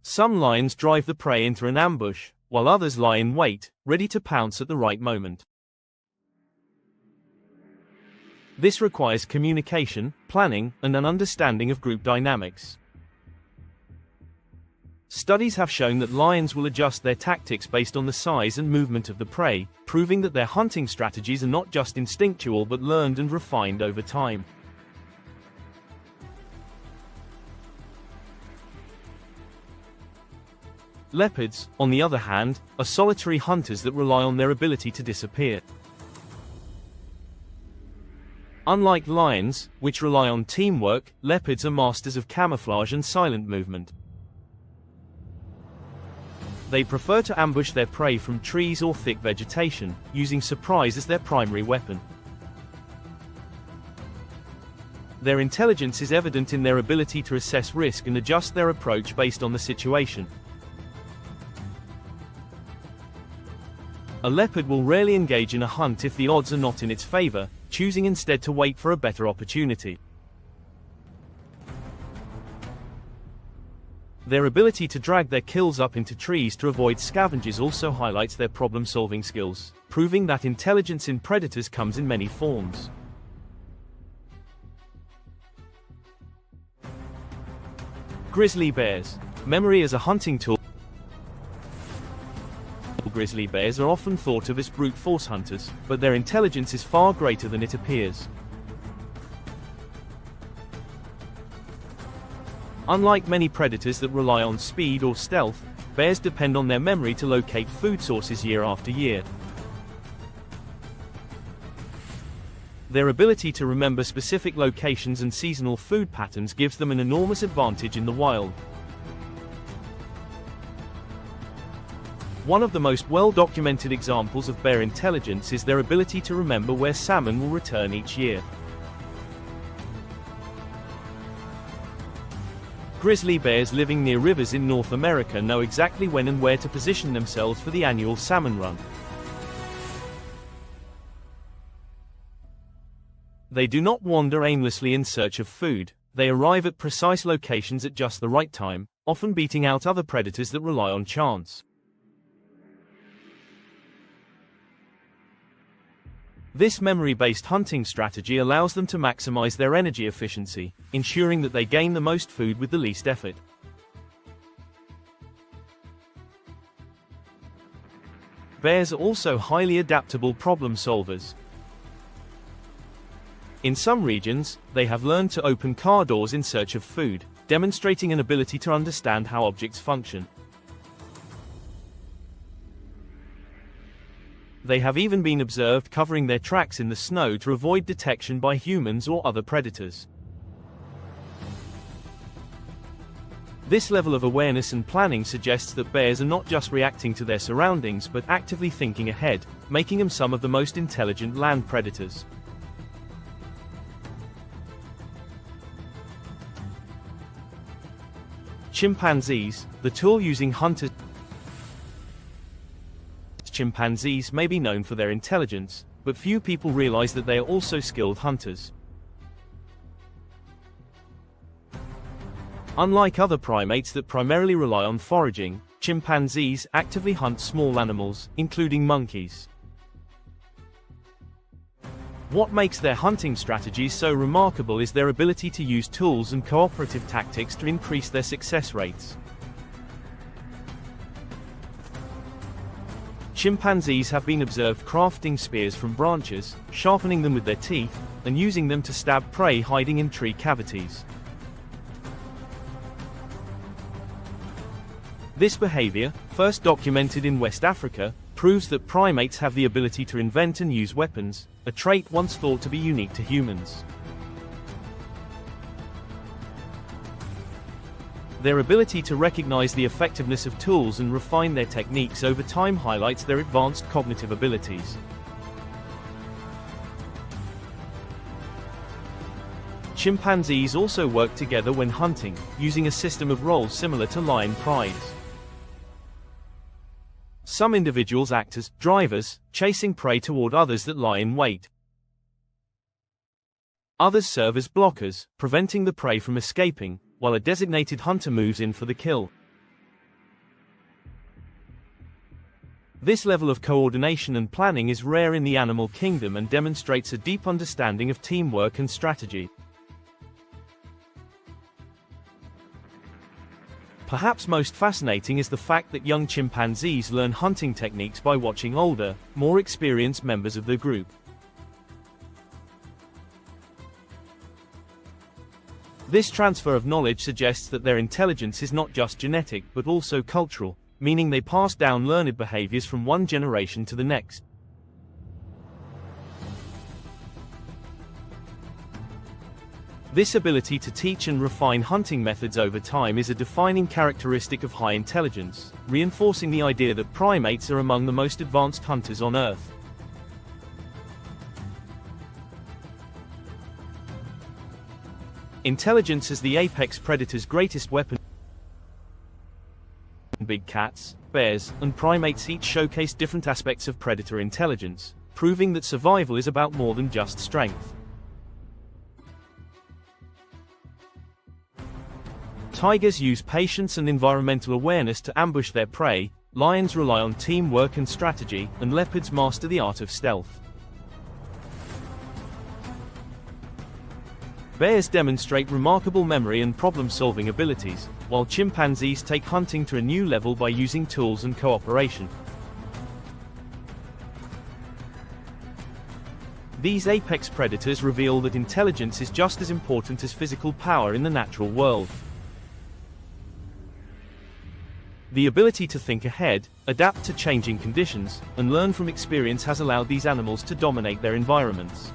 Some lions drive the prey into an ambush, while others lie in wait, ready to pounce at the right moment. This requires communication, planning, and an understanding of group dynamics. Studies have shown that lions will adjust their tactics based on the size and movement of the prey, proving that their hunting strategies are not just instinctual but learned and refined over time. Leopards, on the other hand, are solitary hunters that rely on their ability to disappear. Unlike lions, which rely on teamwork, leopards are masters of camouflage and silent movement. They prefer to ambush their prey from trees or thick vegetation, using surprise as their primary weapon. Their intelligence is evident in their ability to assess risk and adjust their approach based on the situation. A leopard will rarely engage in a hunt if the odds are not in its favor, choosing instead to wait for a better opportunity. Their ability to drag their kills up into trees to avoid scavengers also highlights their problem-solving skills, proving that intelligence in predators comes in many forms. Grizzly bears. Memory as a hunting tool. Grizzly bears are often thought of as brute force hunters, but their intelligence is far greater than it appears. Unlike many predators that rely on speed or stealth, bears depend on their memory to locate food sources year after year. Their ability to remember specific locations and seasonal food patterns gives them an enormous advantage in the wild. One of the most well-documented examples of bear intelligence is their ability to remember where salmon will return each year. Grizzly bears living near rivers in North America know exactly when and where to position themselves for the annual salmon run. They do not wander aimlessly in search of food, they arrive at precise locations at just the right time, often beating out other predators that rely on chance. This memory-based hunting strategy allows them to maximize their energy efficiency, ensuring that they gain the most food with the least effort. Bears are also highly adaptable problem solvers. In some regions, they have learned to open car doors in search of food, demonstrating an ability to understand how objects function. They have even been observed covering their tracks in the snow to avoid detection by humans or other predators. This level of awareness and planning suggests that bears are not just reacting to their surroundings but actively thinking ahead, making them some of the most intelligent land predators. Chimpanzees, the tool using hunters. Chimpanzees may be known for their intelligence, but few people realize that they are also skilled hunters. Unlike other primates that primarily rely on foraging, chimpanzees actively hunt small animals, including monkeys. What makes their hunting strategies so remarkable is their ability to use tools and cooperative tactics to increase their success rates. Chimpanzees have been observed crafting spears from branches, sharpening them with their teeth, and using them to stab prey hiding in tree cavities. This behavior, first documented in West Africa, proves that primates have the ability to invent and use weapons, a trait once thought to be unique to humans. Their ability to recognize the effectiveness of tools and refine their techniques over time highlights their advanced cognitive abilities. Chimpanzees also work together when hunting, using a system of roles similar to lion prides. Some individuals act as drivers, chasing prey toward others that lie in wait. Others serve as blockers, preventing the prey from escaping, while a designated hunter moves in for the kill. This level of coordination and planning is rare in the animal kingdom and demonstrates a deep understanding of teamwork and strategy. Perhaps most fascinating is the fact that young chimpanzees learn hunting techniques by watching older, more experienced members of the group. This transfer of knowledge suggests that their intelligence is not just genetic but also cultural, meaning they pass down learned behaviors from one generation to the next. This ability to teach and refine hunting methods over time is a defining characteristic of high intelligence, reinforcing the idea that primates are among the most advanced hunters on Earth. Intelligence is the apex predator's greatest weapon. Big cats, bears, and primates each showcase different aspects of predator intelligence, proving that survival is about more than just strength. Tigers use patience and environmental awareness to ambush their prey, lions rely on teamwork and strategy, and leopards master the art of stealth. Bears demonstrate remarkable memory and problem-solving abilities, while chimpanzees take hunting to a new level by using tools and cooperation. These apex predators reveal that intelligence is just as important as physical power in the natural world. The ability to think ahead, adapt to changing conditions, and learn from experience has allowed these animals to dominate their environments.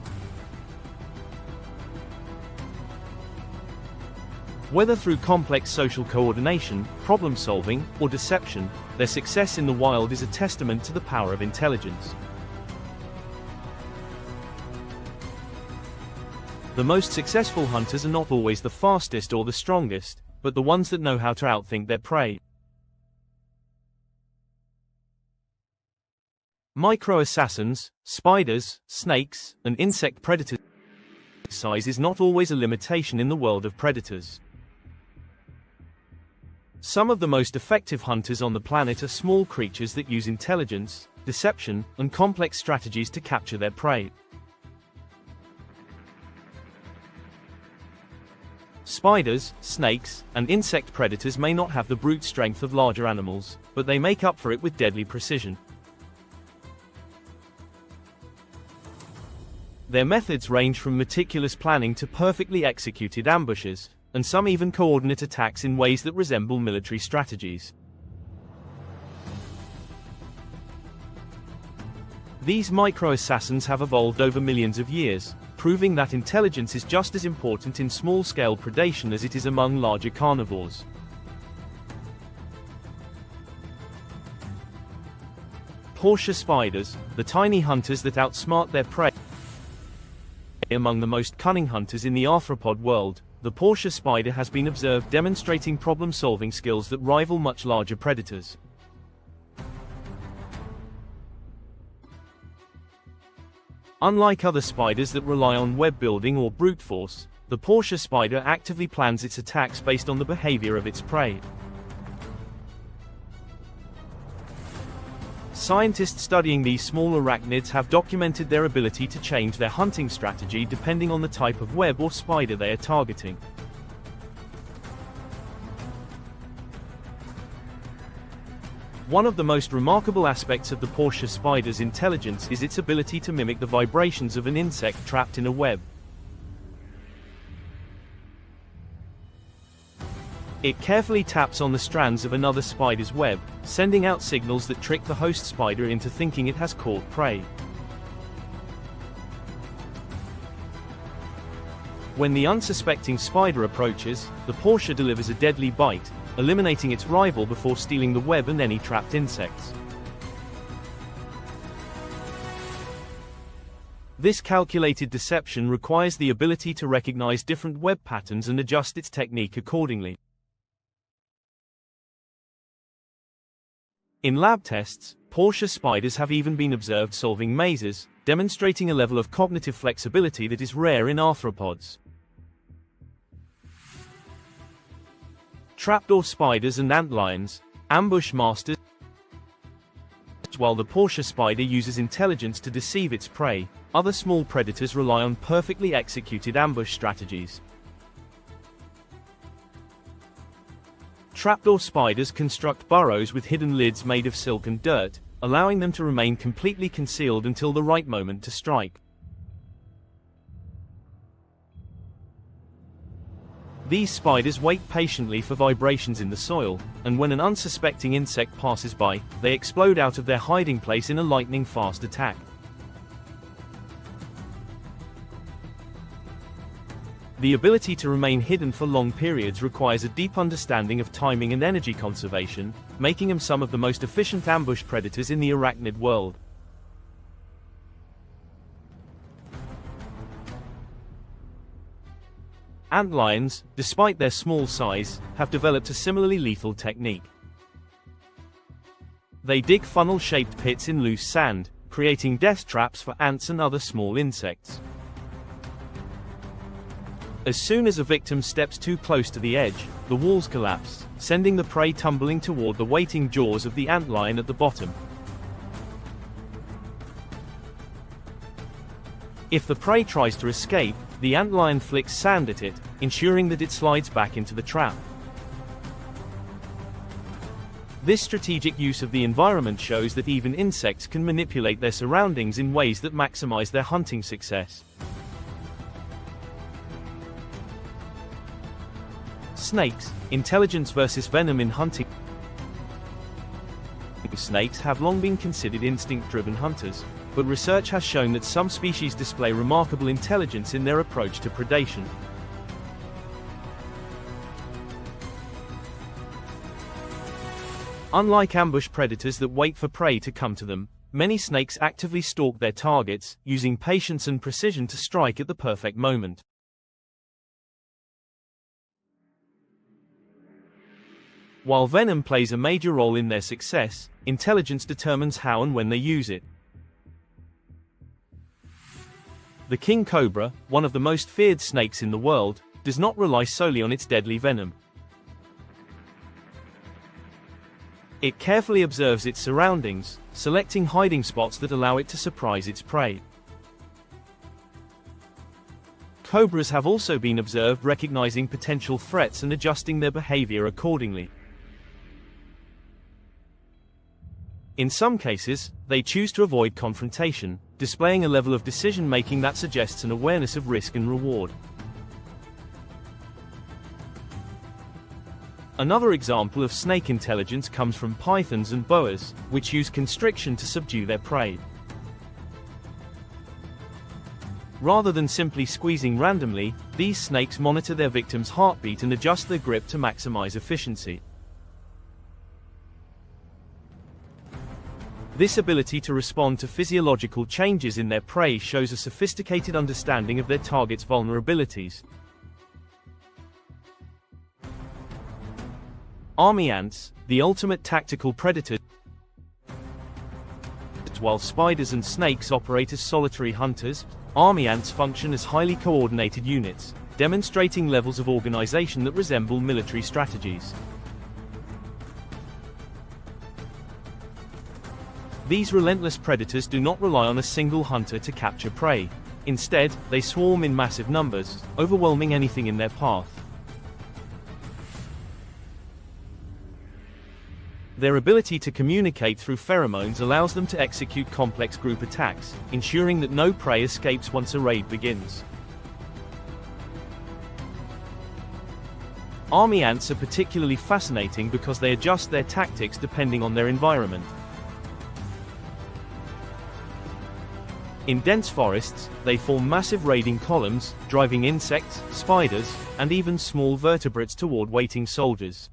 Whether through complex social coordination, problem-solving, or deception, their success in the wild is a testament to the power of intelligence. The most successful hunters are not always the fastest or the strongest, but the ones that know how to outthink their prey. Micro-assassins, spiders, snakes, and insect predators. Size is not always a limitation in the world of predators. Some of the most effective hunters on the planet are small creatures that use intelligence, deception, and complex strategies to capture their prey. Spiders, snakes, and insect predators may not have the brute strength of larger animals, but they make up for it with deadly precision. Their methods range from meticulous planning to perfectly executed ambushes, and some even coordinate attacks in ways that resemble military strategies. These micro-assassins have evolved over millions of years, proving that intelligence is just as important in small-scale predation as it is among larger carnivores. Portia spiders, the tiny hunters that outsmart their prey. Among the most cunning hunters in the arthropod world, the Portia spider has been observed demonstrating problem-solving skills that rival much larger predators. Unlike other spiders that rely on web building or brute force, the Portia spider actively plans its attacks based on the behavior of its prey. Scientists studying these small arachnids have documented their ability to change their hunting strategy depending on the type of web or spider they are targeting. One of the most remarkable aspects of the Portia spider's intelligence is its ability to mimic the vibrations of an insect trapped in a web. It carefully taps on the strands of another spider's web, sending out signals that trick the host spider into thinking it has caught prey. When the unsuspecting spider approaches, the Portia delivers a deadly bite, eliminating its rival before stealing the web and any trapped insects. This calculated deception requires the ability to recognize different web patterns and adjust its technique accordingly. In lab tests, Portia spiders have even been observed solving mazes, demonstrating a level of cognitive flexibility that is rare in arthropods. Trapdoor spiders and antlions, ambush masters. While the Portia spider uses intelligence to deceive its prey, other small predators rely on perfectly executed ambush strategies. Trapdoor spiders construct burrows with hidden lids made of silk and dirt, allowing them to remain completely concealed until the right moment to strike. These spiders wait patiently for vibrations in the soil, and when an unsuspecting insect passes by, they explode out of their hiding place in a lightning-fast attack. The ability to remain hidden for long periods requires a deep understanding of timing and energy conservation, making them some of the most efficient ambush predators in the arachnid world. Antlions, despite their small size, have developed a similarly lethal technique. They dig funnel-shaped pits in loose sand, creating death traps for ants and other small insects. As soon as a victim steps too close to the edge, the walls collapse, sending the prey tumbling toward the waiting jaws of the antlion at the bottom. If the prey tries to escape, the antlion flicks sand at it, ensuring that it slides back into the trap. This strategic use of the environment shows that even insects can manipulate their surroundings in ways that maximize their hunting success. Snakes, intelligence versus venom in hunting. Snakes have long been considered instinct-driven hunters, but research has shown that some species display remarkable intelligence in their approach to predation. Unlike ambush predators that wait for prey to come to them, many snakes actively stalk their targets, using patience and precision to strike at the perfect moment. While venom plays a major role in their success, intelligence determines how and when they use it. The king cobra, one of the most feared snakes in the world, does not rely solely on its deadly venom. It carefully observes its surroundings, selecting hiding spots that allow it to surprise its prey. Cobras have also been observed recognizing potential threats and adjusting their behavior accordingly. In some cases, they choose to avoid confrontation, displaying a level of decision-making that suggests an awareness of risk and reward. Another example of snake intelligence comes from pythons and boas, which use constriction to subdue their prey. Rather than simply squeezing randomly, these snakes monitor their victim's heartbeat and adjust their grip to maximize efficiency. This ability to respond to physiological changes in their prey shows a sophisticated understanding of their target's vulnerabilities. Army ants, the ultimate tactical predator. While spiders and snakes operate as solitary hunters, army ants function as highly coordinated units, demonstrating levels of organization that resemble military strategies. These relentless predators do not rely on a single hunter to capture prey. Instead, they swarm in massive numbers, overwhelming anything in their path. Their ability to communicate through pheromones allows them to execute complex group attacks, ensuring that no prey escapes once a raid begins. Army ants are particularly fascinating because they adjust their tactics depending on their environment. In dense forests, they form massive raiding columns, driving insects, spiders, and even small vertebrates toward waiting soldiers.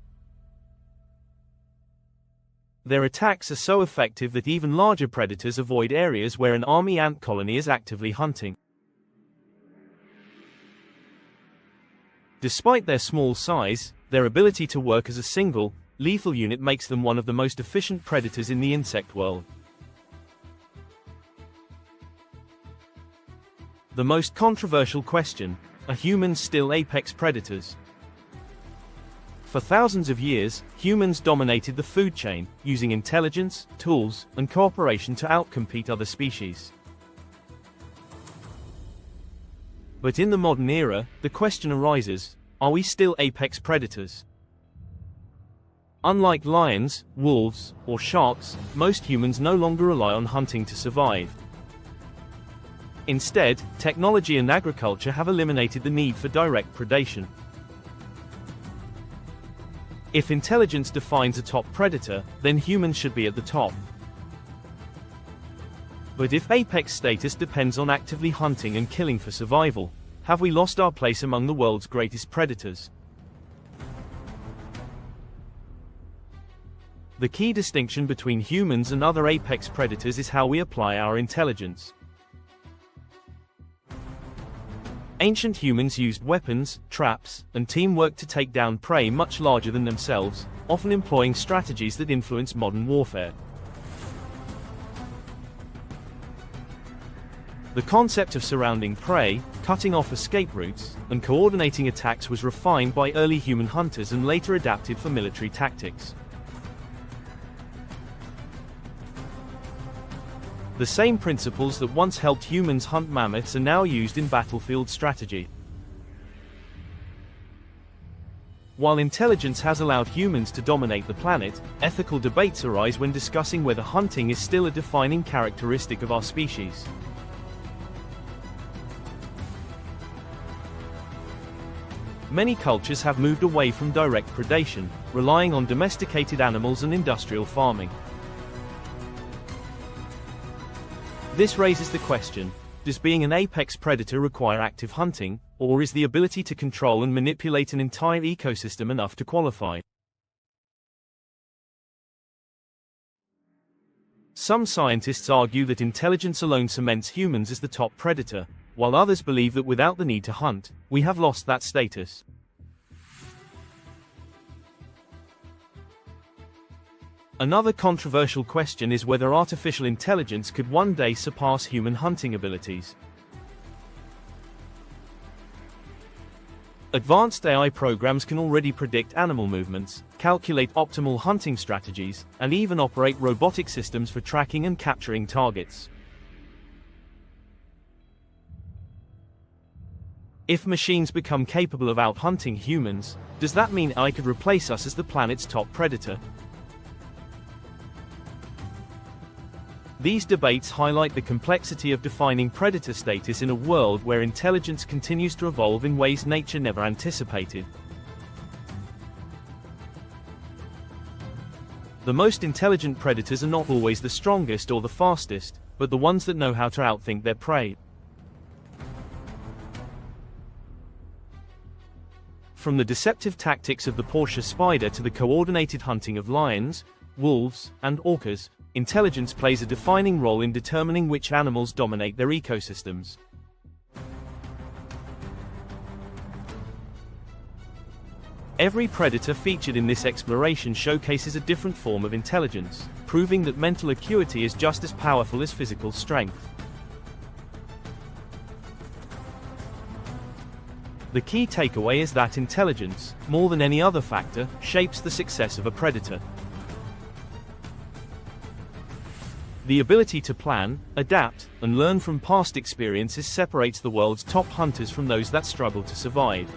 Their attacks are so effective that even larger predators avoid areas where an army ant colony is actively hunting. Despite their small size, their ability to work as a single, lethal unit makes them one of the most efficient predators in the insect world. The most controversial question: are humans still apex predators? For thousands of years, humans dominated the food chain, using intelligence, tools, and cooperation to outcompete other species. But in the modern era, the question arises: are we still apex predators? Unlike lions, wolves, or sharks, most humans no longer rely on hunting to survive. Instead, technology and agriculture have eliminated the need for direct predation. If intelligence defines a top predator, then humans should be at the top. But if apex status depends on actively hunting and killing for survival, have we lost our place among the world's greatest predators? The key distinction between humans and other apex predators is how we apply our intelligence. Ancient humans used weapons, traps, and teamwork to take down prey much larger than themselves, often employing strategies that influence modern warfare. The concept of surrounding prey, cutting off escape routes, and coordinating attacks was refined by early human hunters and later adapted for military tactics. The same principles that once helped humans hunt mammoths are now used in battlefield strategy. While intelligence has allowed humans to dominate the planet, ethical debates arise when discussing whether hunting is still a defining characteristic of our species. Many cultures have moved away from direct predation, relying on domesticated animals and industrial farming. This raises the question: does being an apex predator require active hunting, or is the ability to control and manipulate an entire ecosystem enough to qualify? Some scientists argue that intelligence alone cements humans as the top predator, while others believe that without the need to hunt, we have lost that status. Another controversial question is whether artificial intelligence could one day surpass human hunting abilities. Advanced AI programs can already predict animal movements, calculate optimal hunting strategies, and even operate robotic systems for tracking and capturing targets. If machines become capable of out-hunting humans, does that mean AI could replace us as the planet's top predator? These debates highlight the complexity of defining predator status in a world where intelligence continues to evolve in ways nature never anticipated. The most intelligent predators are not always the strongest or the fastest, but the ones that know how to outthink their prey. From the deceptive tactics of the Portia spider to the coordinated hunting of lions, wolves, and orcas, intelligence plays a defining role in determining which animals dominate their ecosystems. Every predator featured in this exploration showcases a different form of intelligence, proving that mental acuity is just as powerful as physical strength. The key takeaway is that intelligence, more than any other factor, shapes the success of a predator. The ability to plan, adapt, and learn from past experiences separates the world's top hunters from those that struggle to survive.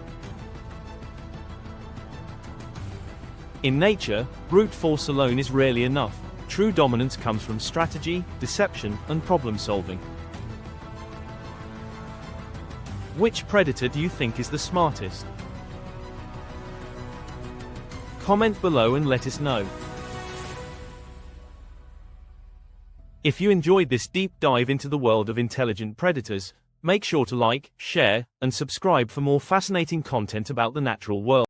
In nature, brute force alone is rarely enough. True dominance comes from strategy, deception, and problem solving. Which predator do you think is the smartest? Comment below and let us know. If you enjoyed this deep dive into the world of intelligent predators, make sure to like, share, and subscribe for more fascinating content about the natural world.